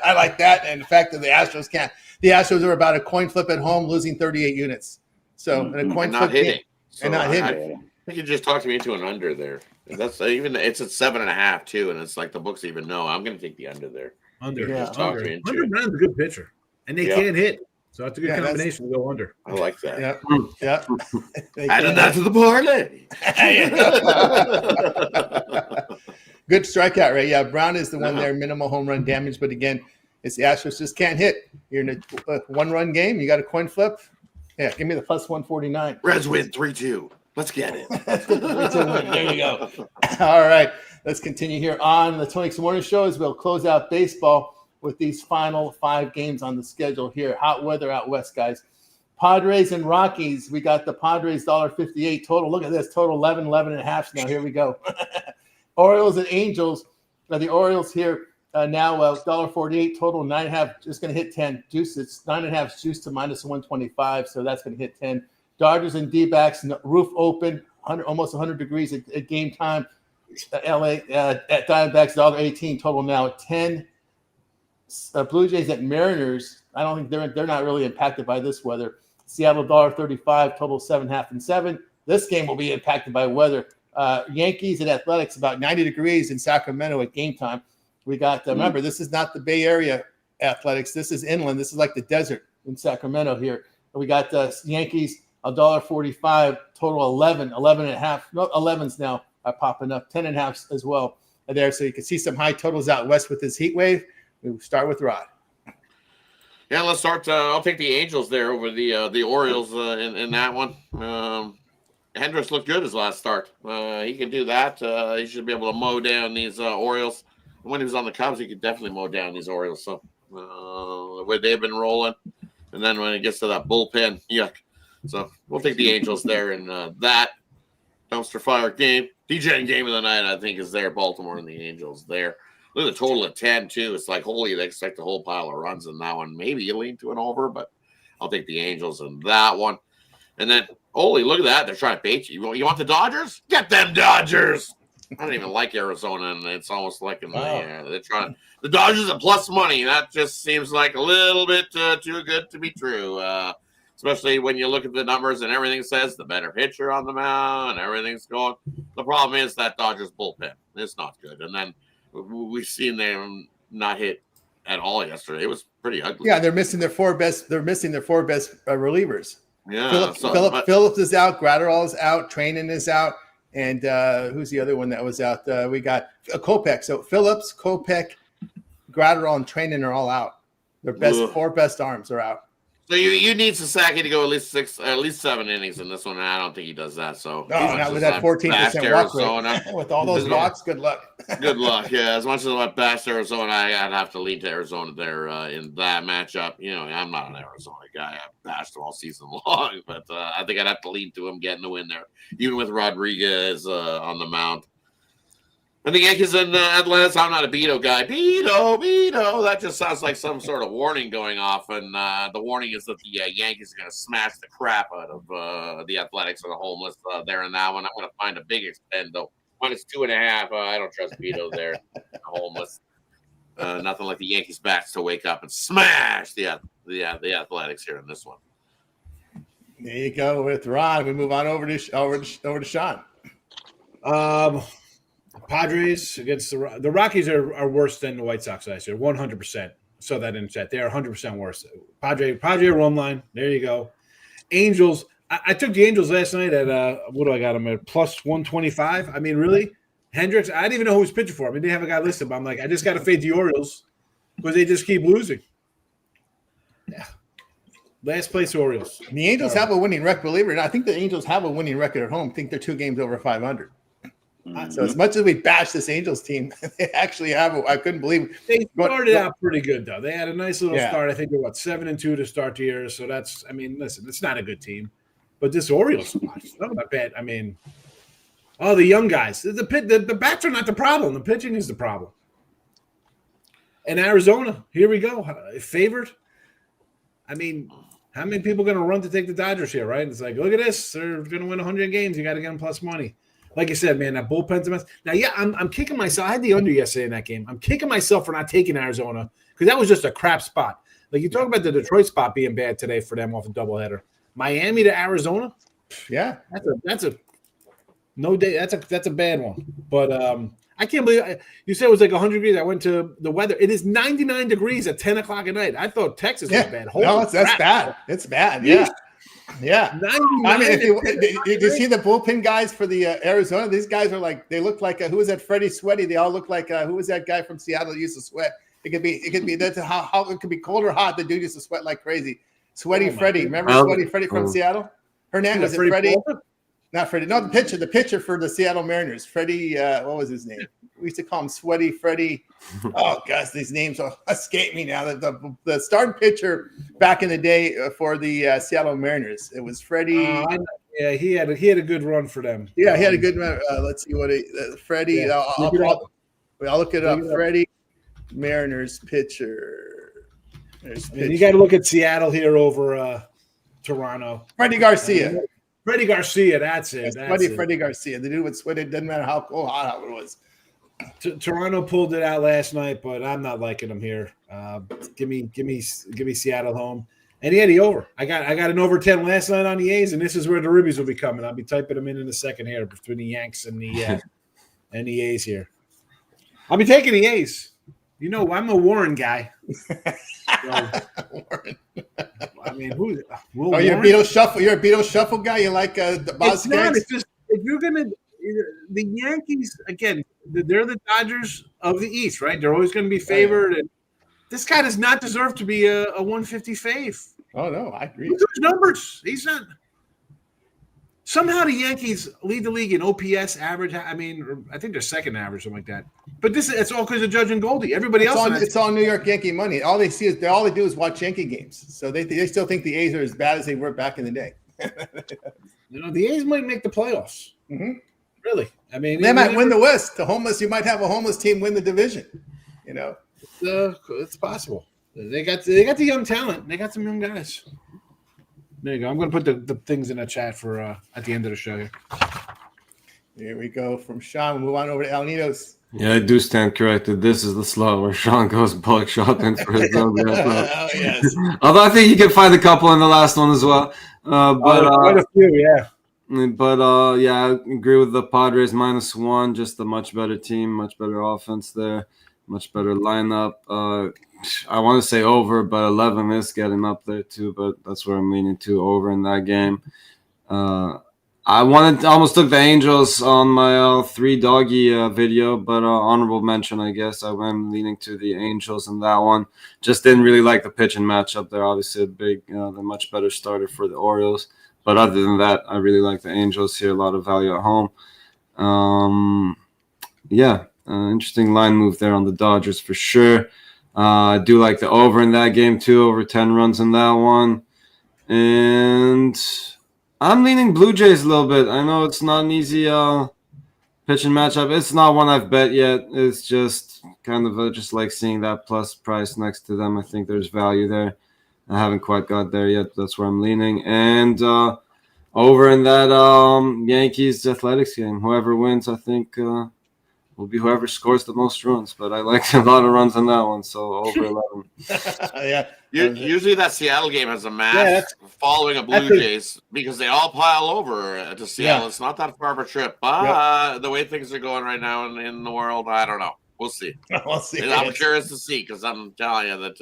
I like that, and the fact that the Astros can't. The Astros are about a coin flip at home, losing 38 units. So in a coin flip hitting. And not hitting. I think you just talked me into an under there. That's even it's at 7.5 too, and it's like the books even know. I'm going to take the under there. Under. Yeah. Under Brown's a good pitcher, and they can't hit. So that's a good combination to go under. I like that. Yeah. Adding that to the parlay. Good strikeout rate. Yeah, Brown is the one there, minimal home run damage. But again, it's the Astros just can't hit. You're in a one-run game. You got a coin flip. Yeah, give me the plus 149. Reds win 3-2. Let's get it. There you go. All right, let's continue here on the 20X Morning Show as we'll close out baseball with these final 5 games on the schedule here. Hot weather out west, guys. Padres and Rockies. We got the Padres $1.58 total. Look at this total 11.5 now. Here we go. Orioles and Angels. Now the Orioles here now $1.48 total, 9.5. Just going to hit 10 juice. It's 9.5 juice to minus 125, so that's going to hit 10. Dodgers and D-backs, roof open, almost 100 degrees at game time. LA at Diamondbacks $1.18 total now at 10. Blue Jays at Mariners. I don't think they're not really impacted by this weather. Seattle $1.35 total 7.5 and 7. This game will be impacted by weather. Yankees and Athletics about 90 degrees in Sacramento at game time. We got remember this is not the Bay Area Athletics. This is inland. This is like the desert in Sacramento here. And we got Yankees $1.45 total 11.5. No, 11s now are popping up 10.5 as well there. So you can see some high totals out west with this heat wave. We'll start with Rod. Yeah, let's start. I'll take the Angels there over the Orioles in that one. Hendricks looked good his last start. He can do that. He should be able to mow down these Orioles. When he was on the Cubs, he could definitely mow down these Orioles. So the way they've been rolling, and then when it gets to that bullpen, yuck. So we'll take the Angels there in that dumpster fire game. DJing game of the night, I think, is there. Baltimore and the Angels there. Look at the total at 10 too. It's like holy, they expect a whole pile of runs in that one. Maybe you lean to an over, but I'll take the Angels in that one. And then holy, look at that. They're trying to bait you. You want the Dodgers? Get them Dodgers. I don't even like Arizona, and it's almost like they're trying. The Dodgers are plus money. That just seems like a little bit too good to be true. Especially when you look at the numbers and everything says the better pitcher on the mound and everything's going. The problem is that Dodgers bullpen. It's not good. And then we've seen them not hit at all yesterday. It was pretty ugly. Yeah, they're missing their 4 best. They're missing their 4 best relievers. Yeah, Phillips is out. Gratterall is out. Trainin is out. And who's the other one that was out? We got Kopech. So Phillips, Kopech, Gratterall, and Trainin are all out. Their best 4 best arms are out. So you need Sasaki to go at least 7 innings in this one, and I don't think he does that. So No, not with that 14% walk rate. With all those walks, good luck. Good luck. Yeah, as much as I bashed Arizona, I'd have to lean to Arizona there in that matchup. I'm not an Arizona guy. I've bashed them all season long, but I think I'd have to lean to him getting the win there, even with Rodriguez on the mound. And the Yankees and Atlanta, I'm not a Beto guy. Beto. That just sounds like some sort of warning going off. And the warning is that the Yankees are going to smash the crap out of the Athletics and the homeless there and that one. I'm going to find a big extend, though. -2.5. I don't trust Beto there. The homeless. Nothing like the Yankees' backs to wake up and smash the Athletics here in this one. There you go with Ron. We move on over to Sean. Padres against the Rockies are worse than the White Sox last year, 100%. Saw that in chat. They are 100% worse. Padre run line. There you go. Angels. I took the Angels last night at what do I got them at +125? I mean, really, Hendricks. I didn't even know who was pitching for. I mean, they have a guy listed, but I'm like, I just got to fade the Orioles because they just keep losing. Yeah. Last place Orioles. And the Angels have a winning record. Believe it or not, I think the Angels have a winning record at home. I think they're 2 games over 500. So as much as we bash this Angels team, they actually have. I couldn't believe they started out pretty good though. They had a nice little start. I think they're 7-2 to start the year. So that's. I mean, listen, it's not a good team, but this Orioles, not bad. I mean, the young guys. The bats are not the problem. The pitching is the problem. And Arizona, here we go, favored. I mean, how many people are going to run to take the Dodgers here? Right? It's like, look at this. They're going to win 100 games. You got to get them plus money. Like I said, man, that bullpen's a mess. Now, yeah, I'm kicking myself. I had the under yesterday in that game. I'm kicking myself for not taking Arizona because that was just a crap spot. Like you talk about the Detroit spot being bad today for them off a doubleheader. Miami to Arizona, yeah, that's a no day. That's a bad one. But I can't believe you said it was like 100 degrees. I went to the weather. It is 99 degrees at 10 o'clock at night. I thought Texas was bad. That's bad. It's bad. Yeah. Yeah, I mean, did you see the bullpen guys for the Arizona? These guys are like, they look like who was that? Freddie Sweaty. They all look like who was that guy from Seattle that used to sweat? It could be that's how it could be cold or hot. The dude used to sweat like crazy. Sweaty Freddie, remember Sweaty Freddie from Seattle? Hernandez, was it Freddie? Not Freddie. No, the pitcher for the Seattle Mariners. Freddie, what was his name? We used to call him Sweaty Freddie. Oh, gosh, these names will escape me now. The starting pitcher back in the day for the Seattle Mariners, it was Freddie. Yeah, he had a good run for them. Yeah, he had a good run. Let's see what Freddie. Yeah. I'll look it up. Freddie Mariners pitcher. You got to look at Seattle here over Toronto. Freddie Garcia. Freddie Garcia, that's it. Freddie Garcia. The dude would sweat. It doesn't matter how cold, hot it was. Toronto pulled it out last night, but I'm not liking them here. Give me Seattle home, and he had the over. I got an over 10 last night on the A's, and this is where the ribbies will be coming. I'll be typing them in the second here between the Yanks and the and the A's here. I'll be taking the A's. You know, I'm a Warren guy. Warren. I mean, you're a Beatles shuffle. You're a Beatles shuffle guy. You like the Boz Skaggs? It's just if you're gonna the Yankees again. They're the Dodgers of the East, right? They're always going to be favored. And this guy does not deserve to be a 150 fave. Oh no, I agree. Look at his numbers. He's not. Somehow the Yankees lead the league in OPS average. I mean, I think they're second average, something like that. But it's all because of Judge and Goldie. Everybody else, it's all New York Yankee money. All they do is watch Yankee games. So they still think the A's are as bad as they were back in the day. The A's might make the playoffs. Mm-hmm. Really, I mean, they might win the West. You might have a homeless team win the division. You know, it's possible. They got the young talent. They got some young guys. There you go. I'm going to put the things in the chat for at the end of the show here. Here we go from Sean. We'll move on over to Alnitos. Yeah, I do stand corrected. This is the slot where Sean goes bulk shopping for his own. Oh, yes. Although I think he can find a couple in the last one as well. Quite a few, yeah. But yeah, I agree with the Padres -1. Just a much better team, much better offense there, much better lineup. I want to say over, but 11 is getting up there too. But that's where I'm leaning to over in that game. I almost took the Angels on my 3-doggy video, but honorable mention, I guess. I went leaning to the Angels in that one. Just didn't really like the pitching matchup there. Obviously, the much better starter for the Orioles. But other than that, I really like the Angels here. A lot of value at home. Interesting line move there on the Dodgers for sure. I do like the over in that game too, over 10 runs in that one. And I'm leaning Blue Jays a little bit. I know it's not an easy pitching matchup. It's not one I've bet yet. It's just kind of just like seeing that plus price next to them. I think there's value there. I haven't quite got there yet. That's where I'm leaning. And over in that Yankees Athletics game, whoever wins, I think will be whoever scores the most runs. But I like a lot of runs in that one, so over 11. Yeah. Usually that Seattle game has a mass following of Blue Jays because they all pile over to Seattle. Yeah. It's not that far of a trip, but the way things are going right now in the world, I don't know. We'll see. We'll see. I'm curious to see because I'm telling you that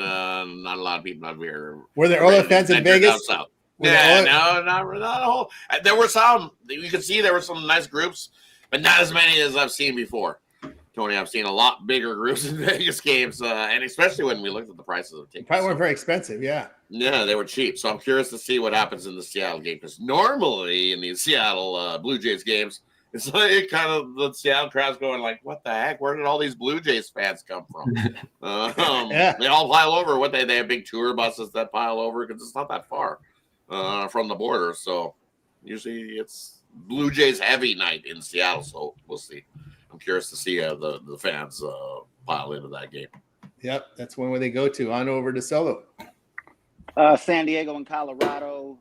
not a lot of people out here. Were there other fans in Vegas? Not a whole. There were some. You can see there were some nice groups, but not as many as I've seen before. Tony, I've seen a lot bigger groups in Vegas games, and especially when we looked at the prices of tickets. Probably weren't very expensive, yeah. Yeah, they were cheap. So I'm curious to see what happens in the Seattle game because normally in these Seattle Blue Jays games, it's like kind of the Seattle crowd's going like, "What the heck? Where did all these Blue Jays fans come from?" They all pile over. They have big tour buses that pile over because it's not that far from the border. So usually it's Blue Jays heavy night in Seattle. So we'll see. I'm curious to see the fans pile into that game. Yep, that's one where they go to. On over to Solo. San Diego and Colorado.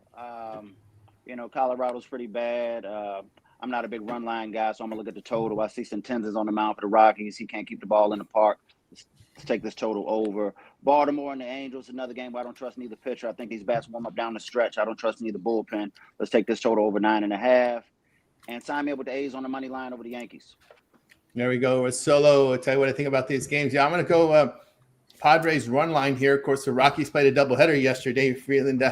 Colorado's pretty bad. I'm not a big run line guy, so I'm going to look at the total. I see Centenza's on the mound for the Rockies. He can't keep the ball in the park. Let's take this total over. Baltimore and the Angels, another game where I don't trust neither pitcher. I think these bats warm up down the stretch. I don't trust neither bullpen. Let's take this total over 9.5. And sign me up with the A's on the money line over the Yankees. There we go. With Solo, I'll tell you what I think about these games. Yeah, I'm going to go Padres run line here. Of course, the Rockies played a doubleheader yesterday. Freeland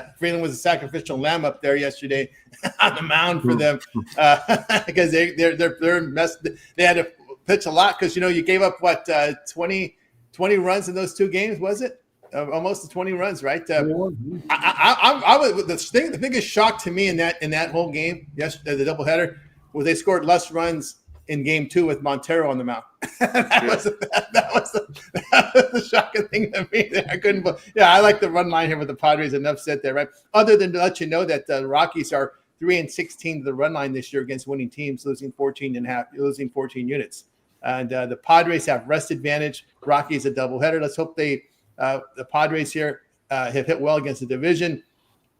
was a sacrificial lamb up there yesterday on the mound for them because they're messed. They had to pitch a lot because you gave up 20 runs in those two games, was it? Almost 20 runs, right? I was the biggest shock to me in that whole game yesterday, the doubleheader, was they scored less runs in game 2 with Montero on the mound. that was the shocking thing to me. I couldn't. I like the run line here with the Padres. Enough said there, right? Other than to let you know that the Rockies are 3-16 to the run line this year against winning teams, losing 14 units. And the Padres have rest advantage. Rockies a doubleheader. Let's hope the Padres here have hit well against the division.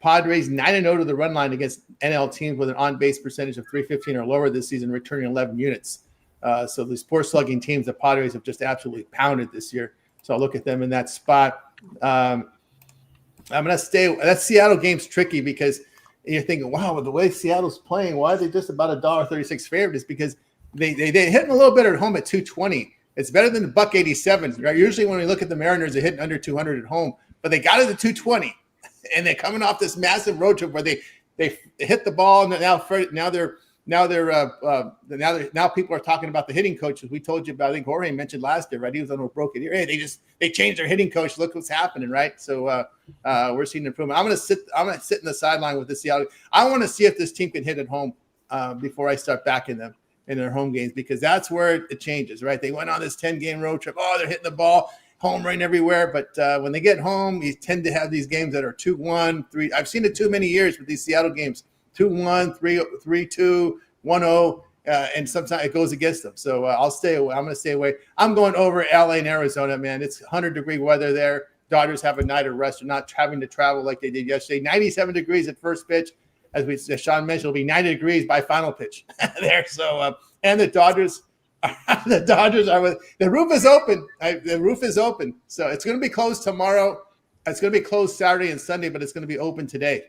Padres 9-0 to the run line against NL teams with an on-base percentage of .315 or lower this season, returning 11 units. So these poor slugging teams, the Padres have just absolutely pounded this year. So I'll look at them in that spot. I'm going to stay. That Seattle game's tricky because you're thinking, wow, with the way Seattle's playing, why are they just about $1.36 favorite? It's because they hitting a little bit at home at 220. It's better than the $1.87. Right? Usually when we look at the Mariners, they're hitting under 200 at home, but they got it at 220. And they're coming off this massive road trip where they hit the ball, and now people are talking about the hitting coaches. We told you about. I think Jorge mentioned last year, right? He was on a broken ear. Hey, they changed their hitting coach. Look what's happening, right? So we're seeing improvement. I'm gonna sit in the sideline with the Seattle. I want to see if this team can hit at home before I start backing them in their home games because that's where it changes, right? They went on this 10-game road trip. Oh, they're hitting the ball. Home run everywhere, but when they get home, you tend to have these games that are 2-1, 3. I've seen it too many years with these Seattle games, 2-1, 3-2, 1-0, and sometimes it goes against them. So I'll stay away. I'm going to stay away. I'm going over LA and Arizona, man. It's 100-degree weather there. Dodgers have a night of rest. They're not having to travel like they did yesterday. 97 degrees at first pitch. As Sean mentioned, it'll be 90 degrees by final pitch there. So and the Dodgers. The roof is open. The roof is open. So it's going to be closed tomorrow. It's going to be closed Saturday and Sunday, but it's going to be open today.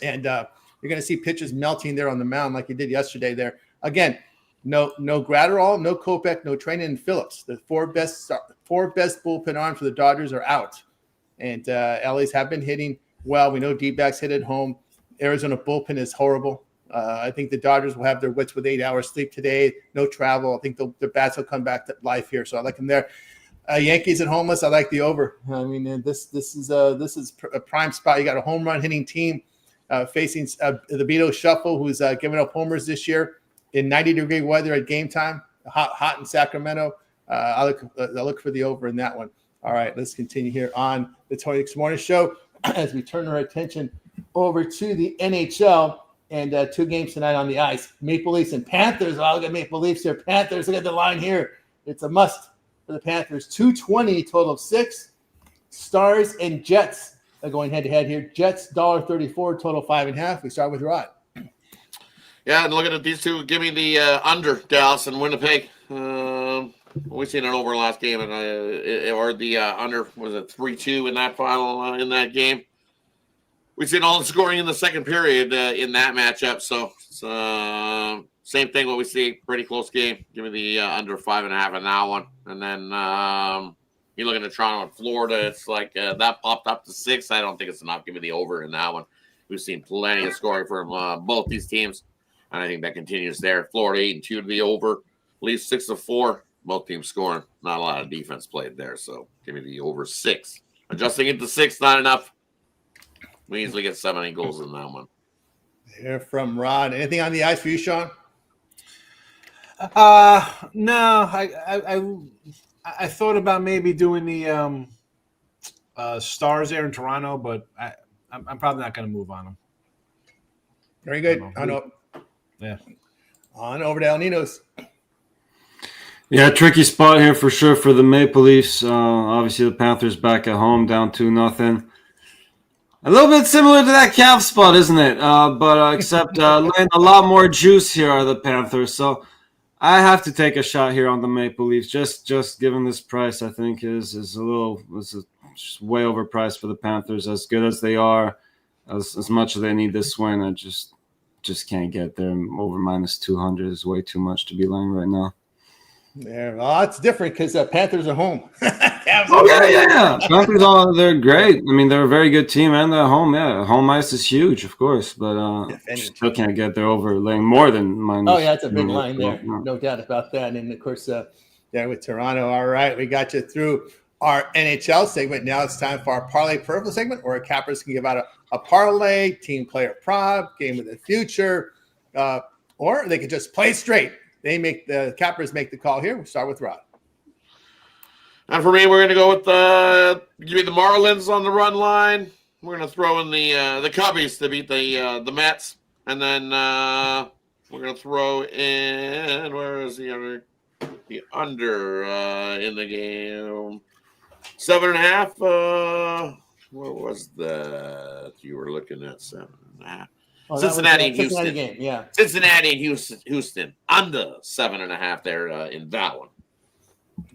And you're going to see pitches melting there on the mound like you did yesterday there. Again, no Gratterall, no Kopech, no Trainen and Phillips. The four best bullpen arms for the Dodgers are out. And LA's have been hitting well. We know D-backs hit at home. Arizona bullpen is horrible. I think the Dodgers will have their wits with 8 hours sleep today. No travel. I think the bats will come back to life here. So I like them there. Yankees and homeless. I like the over. I mean, this is a prime spot. You got a home run hitting team facing the Beto Shuffle, who's giving up homers this year in 90-degree weather at game time. Hot in Sacramento. I look for the over in that one. All right, let's continue here on the Tony X Morning Show as we turn our attention over to the NHL and 2 games tonight on the ice. Maple Leafs and Panthers. Oh, look at Maple Leafs here. Panthers, look at the line here. It's a must for the Panthers. 220, total of 6. Stars and Jets are going head-to-head here. Jets, $1.34, total 5.5. We start with Rod. Yeah, and looking at these two, give me the under Dallas and Winnipeg. We've seen an over last game, and or the under was it 3-2 in that final in that game. We've seen all the scoring in the second period in that matchup. So same thing. What we see, pretty close game. Give me the under 5.5 in that one, and then you look at Toronto and Florida. It's like that popped up to 6. I don't think it's enough. Give me the over in that one. We've seen plenty of scoring from both these teams. And I think that continues there. Florida 8-2 to the over. Leafs 6-4. Both teams scoring. Not a lot of defense played there. So give me the over 6. Adjusting it to 6, not enough. We easily get 7 goals in that one. Here from Rod. Anything on the ice for you, Sean? No. I thought about maybe doing the Stars there in Toronto, but I'm probably not going to move on them. Very good. I know. Yeah. On over to El Ninos. Yeah, tricky spot here for sure for the Maple Leafs. Obviously, the Panthers back at home, down 2-0. A little bit similar to that Cav spot, isn't it? But except laying a lot more juice here are the Panthers. So I have to take a shot here on the Maple Leafs. Just given this price, I think is just way overpriced for the Panthers. As good as they are, as much as they need this win, I just can't get there. Over -200 is way too much to be laying right now. Yeah, well, it's different because Panthers are home. Yeah. Panthers, they're great. I mean, they're a very good team, and they're home. Yeah, home ice is huge, of course, but still can't get there over laying more than -. Oh, yeah, it's a big line there. No doubt about that. And, of course, there with Toronto. All right, we got you through our NHL segment. Now it's time for our Parlay Purple segment, where cappers can give out a parlay, team player prop, game of the future, or they can just play straight. The cappers make the call here. We'll start with Rod. And for me, we're going to go with give me the Marlins on the run line. We're going to throw in the Cubbies to beat the Mets, and then we're going to throw in where is the under in the game 7.5. What was that? You were looking at 7.5. Oh, Cincinnati and Houston. Cincinnati game, yeah. Cincinnati and Houston under 7.5 there in that one.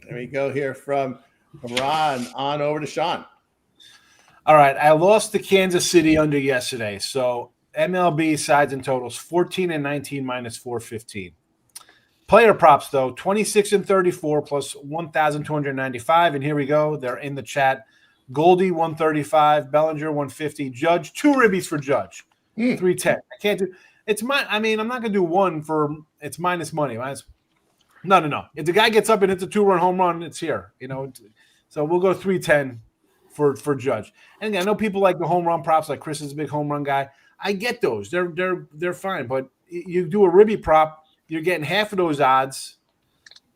There we go here from Rod on over to Sean. All right, I lost to Kansas City under yesterday. So MLB sides and totals 14 and 19 -415. Player props though 26 and 34 plus 1,295. And here we go. They're in the chat. Goldie 135, Bellinger 150, Judge 2 ribbies for Judge. 310. I can't do it's my I'm not gonna do one for it's minus money. No. If the guy gets up and hits a 2-run home run, it's here. So we'll go 310 for Judge. And again, I know people like the home run props, like Chris is a big home run guy. I get those. They're fine. But you do a ribby prop, you're getting half of those odds,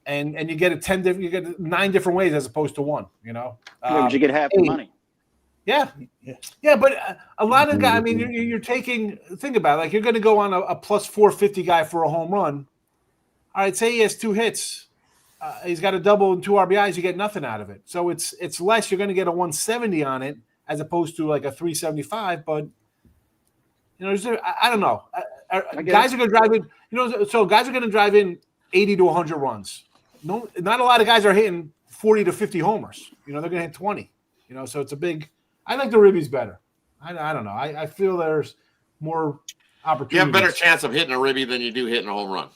and you get you get 9 different ways as opposed to one. But you get half the money. Yeah, but a lot of guys. I mean, you're taking. Think about it. Like you're going to go on a plus 450 guy for a home run. All right, say he has 2 hits. He's got a double and 2 RBIs. You get nothing out of it. So it's less. You're going to get a 170 on it as opposed to like a 375. But I don't know. Guys are going to drive in. So guys are going to drive in 80 to 100 runs. No, not a lot of guys are hitting 40 to 50 homers. They're going to hit 20. So it's a big. I like the ribbies better. I don't know. I feel there's more opportunity. You have a better chance of hitting a ribby than you do hitting a home run.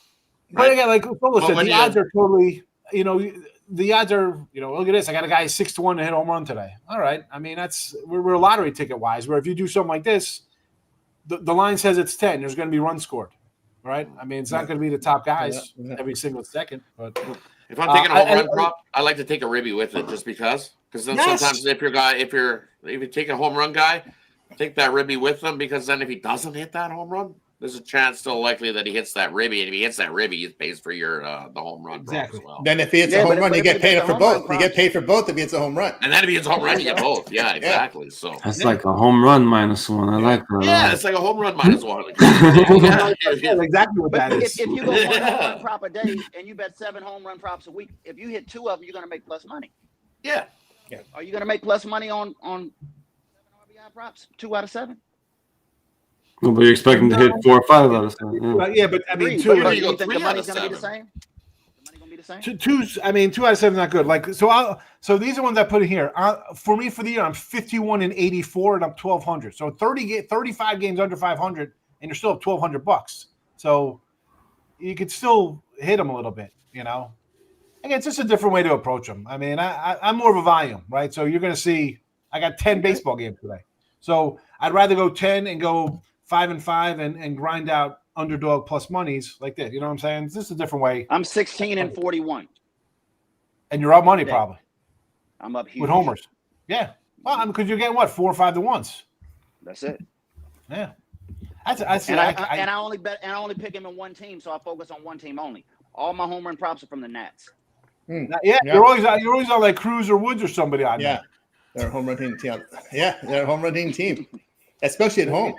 Right? But again, like Polo said, the odds are totally, the odds are, look at this. I got a guy 6-1 to hit a home run today. All right. I mean, we're a lottery ticket wise, where if you do something like this, the line says it's 10. There's going to be runs scored, right? I mean, it's not going to be the top guys every single second. But if I'm taking a home run prop, I like to take a ribby with it just because then sometimes if you take a home run guy, take that ribby with them because then if he doesn't hit that home run, there's a chance still likely that he hits that ribby, and if he hits that ribby, he pays for your the home run prop as well. Then if he hits a home run, you get paid for both. You get paid for both if he hits a home run. And then if he hits a home run, you get both. Yeah, exactly. So that's like a home run -1. I like that. Yeah, it's like a home run -1. Yeah, exactly what that is. If you go 1 home run prop a day and you bet 7 home run props a week, if you hit 2 of them, you're going to make plus money. Yeah. Are you going to make plus money on 7 RBI props? 2 out of 7? No, but you're expecting to hit 4 or 5 out of 7. Yeah, but I mean, 2. But you think the money's going to be the same? The money going to be the same? 2. I mean, 2 out of 7 is not good. Like so these are ones I put in here. For me, for the year, I'm 51-84, and I'm 1,200. So 35 games under 500, and you're still up $1,200. So you could still hit them a little bit, you know. Again, it's just a different way to approach them. I mean, I'm more of a volume, right? So you're going to see I got 10 baseball games today. So I'd rather go 10 and go 5-5 and grind out underdog plus monies like this. You know what I'm saying? It's just a different way. I'm 16-41. And you're up money probably. I'm up huge. With homers. Yeah. Well, because you're getting what, 4 or 5 to 1s. That's it. Yeah. I only pick him in one team, so I focus on one team only. All my home run props are from the Nats. Yeah. You're always on like Cruz or Woods or somebody on there. They're a home run team. Yeah, they're a home run team, especially at home.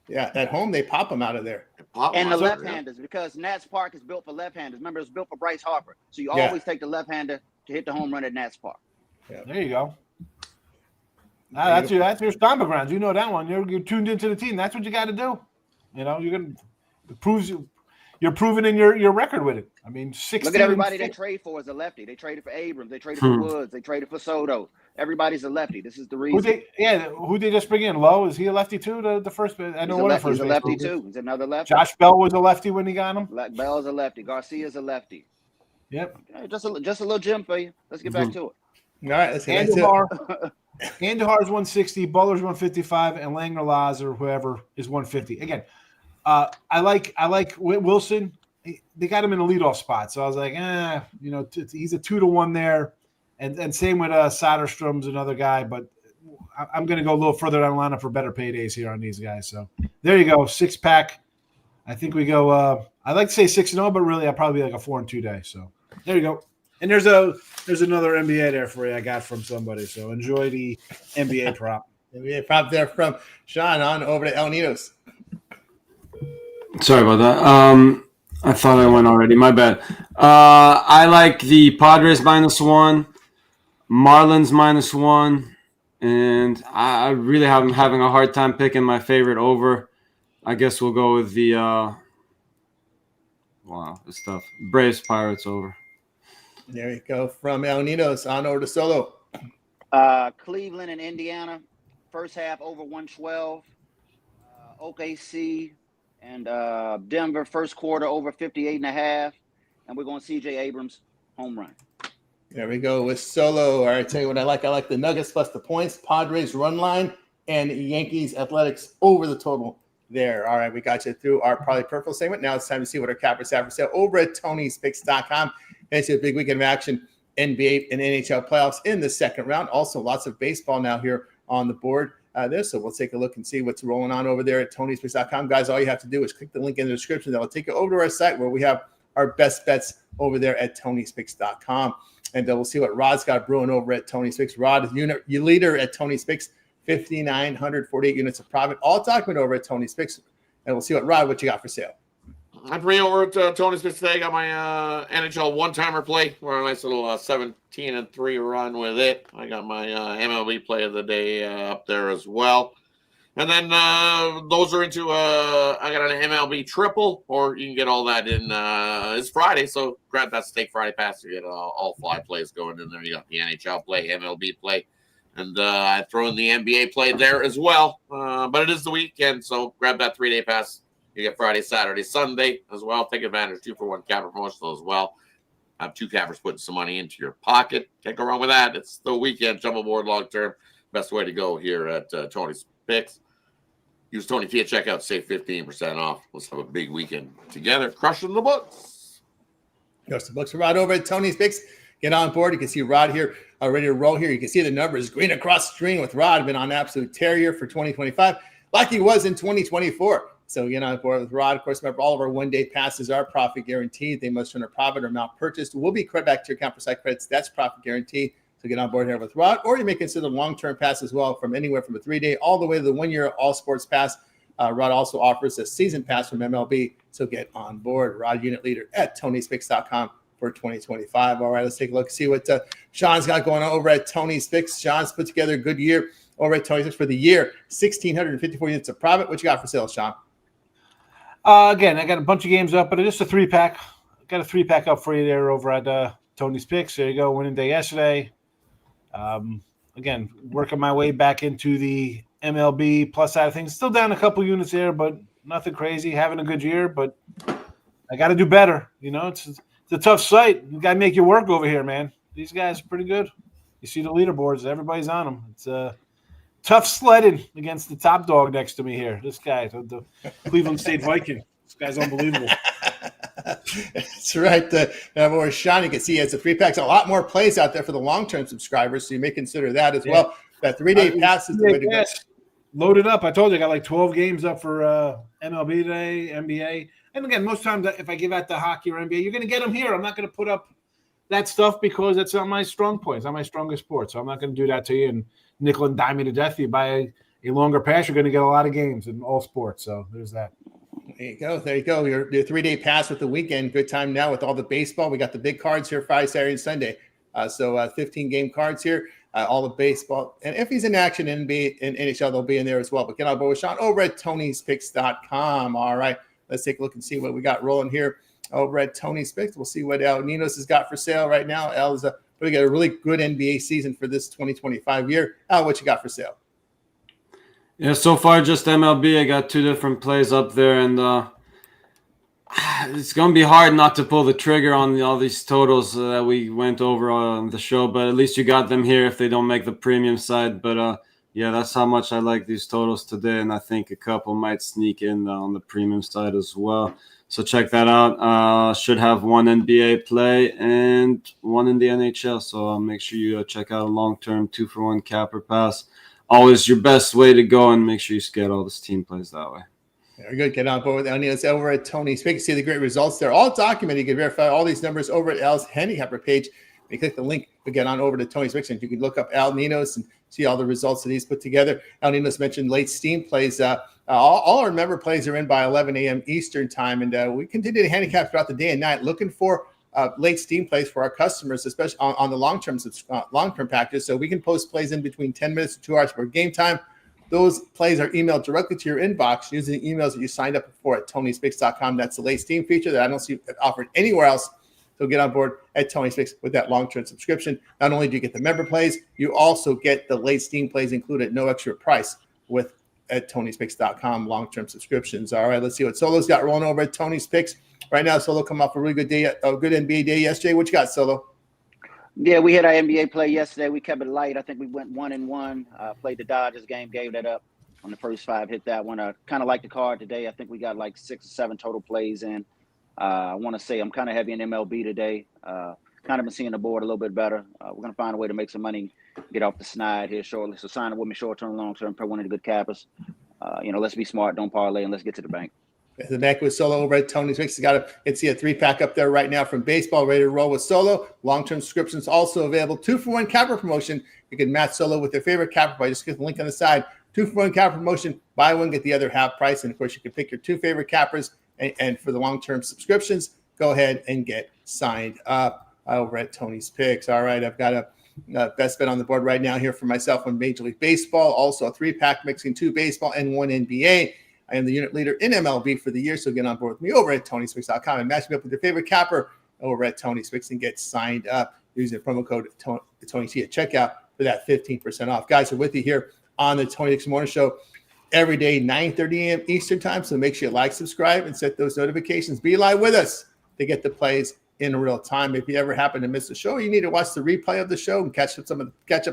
Yeah, at home they pop them out of there. And the left-handers, because Nats Park is built for left-handers. Remember, it was built for Bryce Harper, so you always take the left-hander to hit the home run at Nats Park. Yeah. There you go. That's your stomping grounds. You know that one. You're tuned into the team. That's what you got to do. You know, you're proving in your record with it. I mean, 16. Look at everybody they trade for as a lefty. They traded for Abrams. They traded for Woods. They traded for Soto. Everybody's a lefty. This is the reason. Who they just bring in? Lowe, is he a lefty too? The first, I know one first. He's a lefty too. He's another lefty. Josh Bell was a lefty when he got him. Bell's a lefty. Garcia's a lefty. Yep. Just a little gem for you. Let's get back to it. All right, let's get into it. Andujar's 160, Butler's 155, and Langer-Laz or whoever is 150. Again, I like Wilson. They got him in a leadoff spot, so I was like, he's a 2-1 there, and same with Soderstrom's another guy, but I'm going to go a little further down the lineup for better paydays here on these guys. So there you go, 6-pack. I think we go. I like to say 6-0, but really I'll probably be like a 4-2 day. So there you go. And there's another NBA there for you I got from somebody. So enjoy the NBA prop. NBA prop there from Sean on over to El Nidos. Sorry about that. I thought I went already. My bad. I like the Padres -1, Marlins -1, and I really am having a hard time picking my favorite over. I guess we'll go with the it's tough. Braves Pirates over. There you go. From El Nidos on over to Solo. Cleveland and Indiana, first half over 112. OKC and Denver, first quarter over 58.5. And we're going C.J. Abrams, home run. There we go with Solo. All right, tell you what I like. I like the Nuggets plus the points, Padres run line, and Yankees Athletics over the total there. All right, we got you through our probably peripheral segment. Now it's time to see what our cappers have for sale over at Tony'sPicks.com. It's a big weekend of action, NBA and NHL playoffs in the second round. Also, lots of baseball now here on the board there. So we'll take a look and see what's rolling on over there at Tony'sPicks.com. Guys, all you have to do is click the link in the description. That will take you over to our site where we have our best bets over there at Tony'sPicks.com. And we'll see what Rod's got brewing over at Tony's Picks. Rod, your leader at Tony's Picks, 5,948 units of profit. All talking over at Tony's Picks. And we'll see what you got for sale. I bring over at Tony's Picks today. Got my NHL one-timer play. We're a nice little 17-3 run with it. I got my MLB play of the day up there as well. And then those are into I got an MLB triple, or you can get all that in it's Friday, so grab that Steak Friday pass. You get all 5 plays going in there. You got the NHL play, MLB play, and I throw in the NBA play there as well. But it is the weekend, so grab that 3-day pass. You get Friday, Saturday, Sunday as well. Take advantage 2-for-1 capper promotional as well. Have 2 cappers putting some money into your pocket. Can't go wrong with that. It's the weekend, jumbo board long term. Best way to go here at Tony's Picks. Use Tony T at checkout, save 15% off. Let's have a big weekend together, crushing the books. There's the books. Rod over at Tony's Picks. Get on board. You can see Rod here ready to roll here. You can see the numbers green across the screen with Rod. Been on absolute tear here for 2025, like he was in 2024. So get on board with Rod. Of course, remember, all of our one-day passes are profit guaranteed. They must turn a profit or amount purchased will be credited back to your account for site credits. That's profit guaranteed. So get on board here with Rod, or you may consider long-term pass as well, from anywhere from a 3-day all the way to the 1-year all sports pass. Rod also offers a season pass from MLB. So get on board. Rod, unit leader at Tony'sPicks.com for 2025. All right, let's take a look, see what Sean's got going on over at Tony's Picks. Sean's put together a good year over at Tony's Picks for the year. 1,654 units of profit. What you got for sale, Sean? Again, I got a bunch of games up, but it's just a 3-pack. Got a 3-pack up for you there over at Tony's Picks. There you go, winning day yesterday. Again, working my way back into the MLB plus side of things. Still down a couple units there, but nothing crazy. Having a good year, but I got to do better. You know, it's a tough site. You got to make your work over here, man. These guys are pretty good. You see the leaderboards. Everybody's on them. It's tough sledding against the top dog next to me here. This guy, the Cleveland State Viking. This guy's unbelievable. That's right. Over Sean, you can see it's a 3-pack. A lot more plays out there for the long-term subscribers, so you may consider that as well. That 3-day pass is the way to go. Loaded up. I told you I got like 12 games up for MLB today, NBA. And again, most times if I give out the hockey or NBA, you're going to get them here. I'm not going to put up that stuff because that's not my strong point. It's not my strongest sport. So I'm not going to do that to you and nickel and dime you to death. If you buy a longer pass, you're going to get a lot of games in all sports. So there's that. There you go. There you go. Your 3-day pass with the weekend. Good time now with all the baseball. We got the big cards here Friday, Saturday, and Sunday. So 15-game cards here. All the baseball. And if he's in action in NBA and NHL, they'll be in there as well. But get on board with Sean over at Tony'sPicks.com. All right. Let's take a look and see what we got rolling here over at Tony's Picks. We'll see what El Ninos has got for sale right now. El is putting together a really good NBA season for this 2025 year. El, what you got for sale? Yeah, so far just MLB. I got 2 different plays up there, and it's going to be hard not to pull the trigger on all these totals that we went over on the show, but at least you got them here if they don't make the premium side. But yeah, that's how much I like these totals today, and I think a couple might sneak in on the premium side as well. So check that out. Should have 1 NBA play and 1 in the NHL, so make sure you check out a long-term 2-for-1 capper pass. Always your best way to go, and make sure you get all this team plays that way. Very good. Get on board with El Ninos over at Tony's Picks. See the great results there. All documented. You can verify all these numbers over at Al's handicapper page. You click the link to get on over to Tony's Picks, and you can look up El Ninos and see all the results that he's put together. El Ninos mentioned late steam plays. All our member plays are in by 11 a.m. Eastern time, and we continue to handicap throughout the day and night, looking for late steam plays for our customers, especially on the long-term packages. So we can post plays in between 10 minutes to 2 hours for game time. Those plays are emailed directly to your inbox using the emails that you signed up for at Tony'sPicks.com. That's the late steam feature that I don't see offered anywhere else. So get on board at Tony's Picks with that long-term subscription. Not only do you get the member plays, you also get the late steam plays included at no extra price with at Tony'sPicks.com long-term subscriptions. All right, let's see what Solo's got rolling over at Tony's Picks. Right now, Solo come off a really good day, a good NBA day yesterday. What you got, Solo? Yeah, we had our NBA play yesterday. We kept it light. I think we went 1-1. Played the Dodgers game, gave that up on the first 5, hit that one. Kind of like the card today. I think we got like 6 or 7 total plays in. I want to say I'm kind of heavy in MLB today. Kind of been seeing the board a little bit better. We're going to find a way to make some money, get off the snide here shortly. So sign up with me short-term, long-term, per one of the good cappers. Let's be smart, don't parlay, and let's get to the bank. The back with Solo over at Tony's Picks. It's a 3-pack up there right now from baseball, ready to roll with Solo. Long-term subscriptions also available. 2-for-1 capper promotion. You can match Solo with your favorite capper by just click the link on the side. 2-for-1 capper promotion. Buy one, get the other half price. And of course, you can pick your 2 favorite cappers. And for the long-term subscriptions, go ahead and get signed up over at Tony's Picks. All right, I've got a best bet on the board right now here for myself on Major League Baseball. Also a 3-pack mixing 2 baseball and 1 NBA. I am the unit leader in MLB for the year, so get on board with me over at Tony'sPicks.com and match me up with your favorite capper over at Tony's Picks and get signed up using the promo code Tony T at checkout for that 15% off. Guys, we're with you here on the Tony Picks Morning Show every day, 9:30 a.m. Eastern time. So make sure you like, subscribe, and set those notifications. Be live with us to get the plays in real time. If you ever happen to miss the show, you need to watch the replay of the show and catch up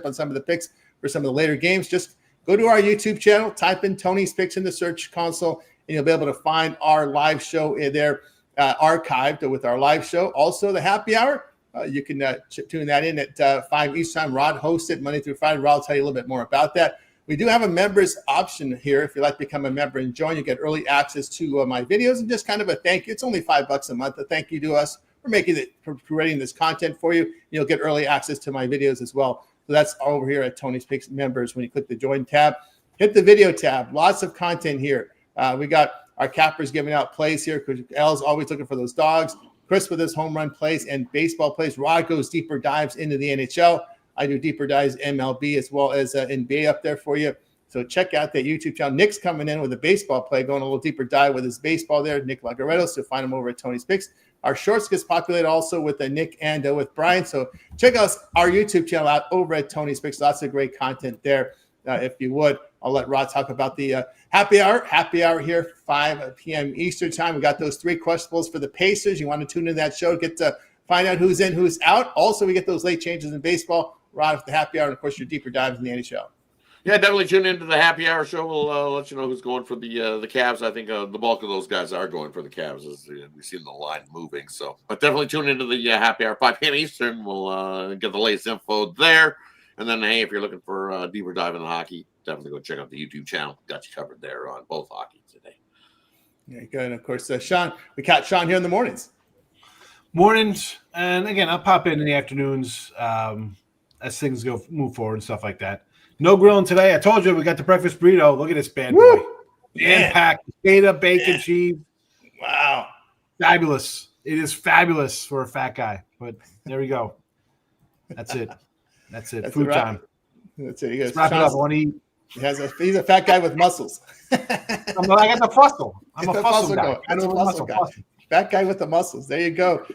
on some of the picks for some of the later games. Just go to our YouTube channel, type in Tony's Picks in the search console, and you'll be able to find our live show in there archived with our live show. Also, the happy hour. You can tune that in at 5 Eastern time. Rod hosts it Monday through Friday. Rod will tell you a little bit more about that. We do have a members option here. If you'd like to become a member and join, you get early access to my videos and just kind of a thank you. It's only $5 a month. A thank you to us for making it, for creating this content for you. You'll get early access to my videos as well. So that's over here at Tony's Picks members. When you click the join tab, hit the video tab. Lots of content here. We got our cappers giving out plays here because L's always looking for those dogs. Chris with his home run plays and baseball plays. Rod goes deeper dives into the NHL. I do deeper dives MLB as well as NBA up there for you. So check out that YouTube channel. Nick's coming in with a baseball play, going a little deeper dive with his baseball there. Nick Lagaretto. So find him over at Tony's Picks. Our shorts gets populated also with Nick and with Brian. So check out our YouTube channel out over at Tony's Picks. Lots of great content there. If you would, I'll let Rod talk about the happy hour. Happy hour here, 5 p.m. Eastern time. We got those 3 questionables for the Pacers. You want to tune in that show, get to find out who's in, who's out. Also, we get those late changes in baseball. Rod with the happy hour, and of course, your deeper dives in the NHL. Yeah, definitely tune into the happy hour show. We'll let you know who's going for the Cavs. I think the bulk of those guys are going for the Cavs as we've seen the line moving. So, but definitely tune into the happy hour, 5 p.m. Eastern. We'll get the latest info there. And then, hey, if you're looking for a deeper dive in the hockey, definitely go check out the YouTube channel. Got you covered there on both hockey today. Yeah, good. And of course, Sean, we catch Sean here in the mornings. Mornings, and again, I'll pop in the afternoons as things move forward and stuff like that. No grilling today. I told you we got the breakfast burrito. Look at this bad boy. Jam-packed, potato, bacon, cheese. Wow. Fabulous. It is fabulous for a fat guy. But there we go. That's it. That's it. Food time. That's it. Let's wrap it up. I want to eat. He's a fat guy with muscles. I got the fustle. I'm a fustle guy. I'm a muscle guy. Fat guy with the muscles. There you go.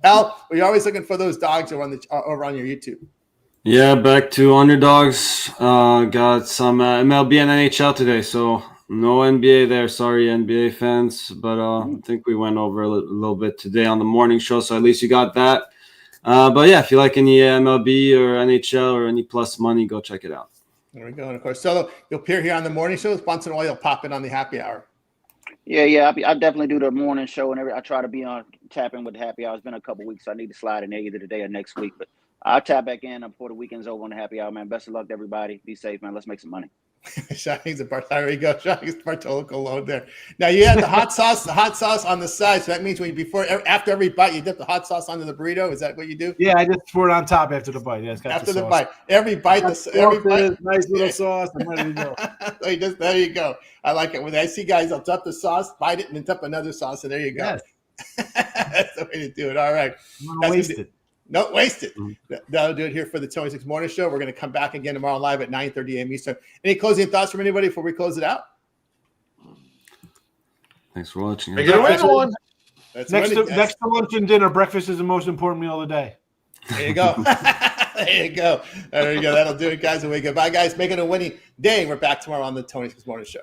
Al, we're always looking for those dogs over on your YouTube. Yeah, back to underdogs. Got some MLB and NHL today, so no NBA there. Sorry, NBA fans, but I think we went over a little bit today on the morning show, so at least you got that. But yeah, if you like any MLB or NHL or any plus money, go check it out. There we go. And of course, so you'll appear here on the morning show. Once in a while, you'll pop in on the happy hour. Yeah. I definitely do the morning show and I try to be on tapping with the happy hour. It's been a couple weeks, so I need to slide in there either today or next week. But I'll tap back in before the weekend's over on the happy hour, man. Best of luck to everybody. Be safe, man. Let's make some money. Shawnee's there you go. Shawnee's Bartolo Cologne there. Now you had the hot sauce on the side. So that means after every bite, you dip the hot sauce onto the burrito. Is that what you do? Yeah, I just pour it on top after the bite. Yeah, it's got after the bite, every bite, nice little sauce. I'm ready to go. There you go. I like it. When I see guys, I'll dump the sauce, bite it, and then dump another sauce, and there you go. Yes. That's the way to do it. All right. Don't waste it. No, waste it. That'll do it here for the 26 Morning Show. We're going to come back again tomorrow live at 9:30 a.m. Eastern. Any closing thoughts from anybody before we close it out? Thanks for watching. Make it away, everyone. Next to lunch and dinner, breakfast is the most important meal of the day. There you go. There you go. There you go. That'll do it, guys. And we goodbye, guys. Make it a winning day. We're back tomorrow on the 26 Morning Show.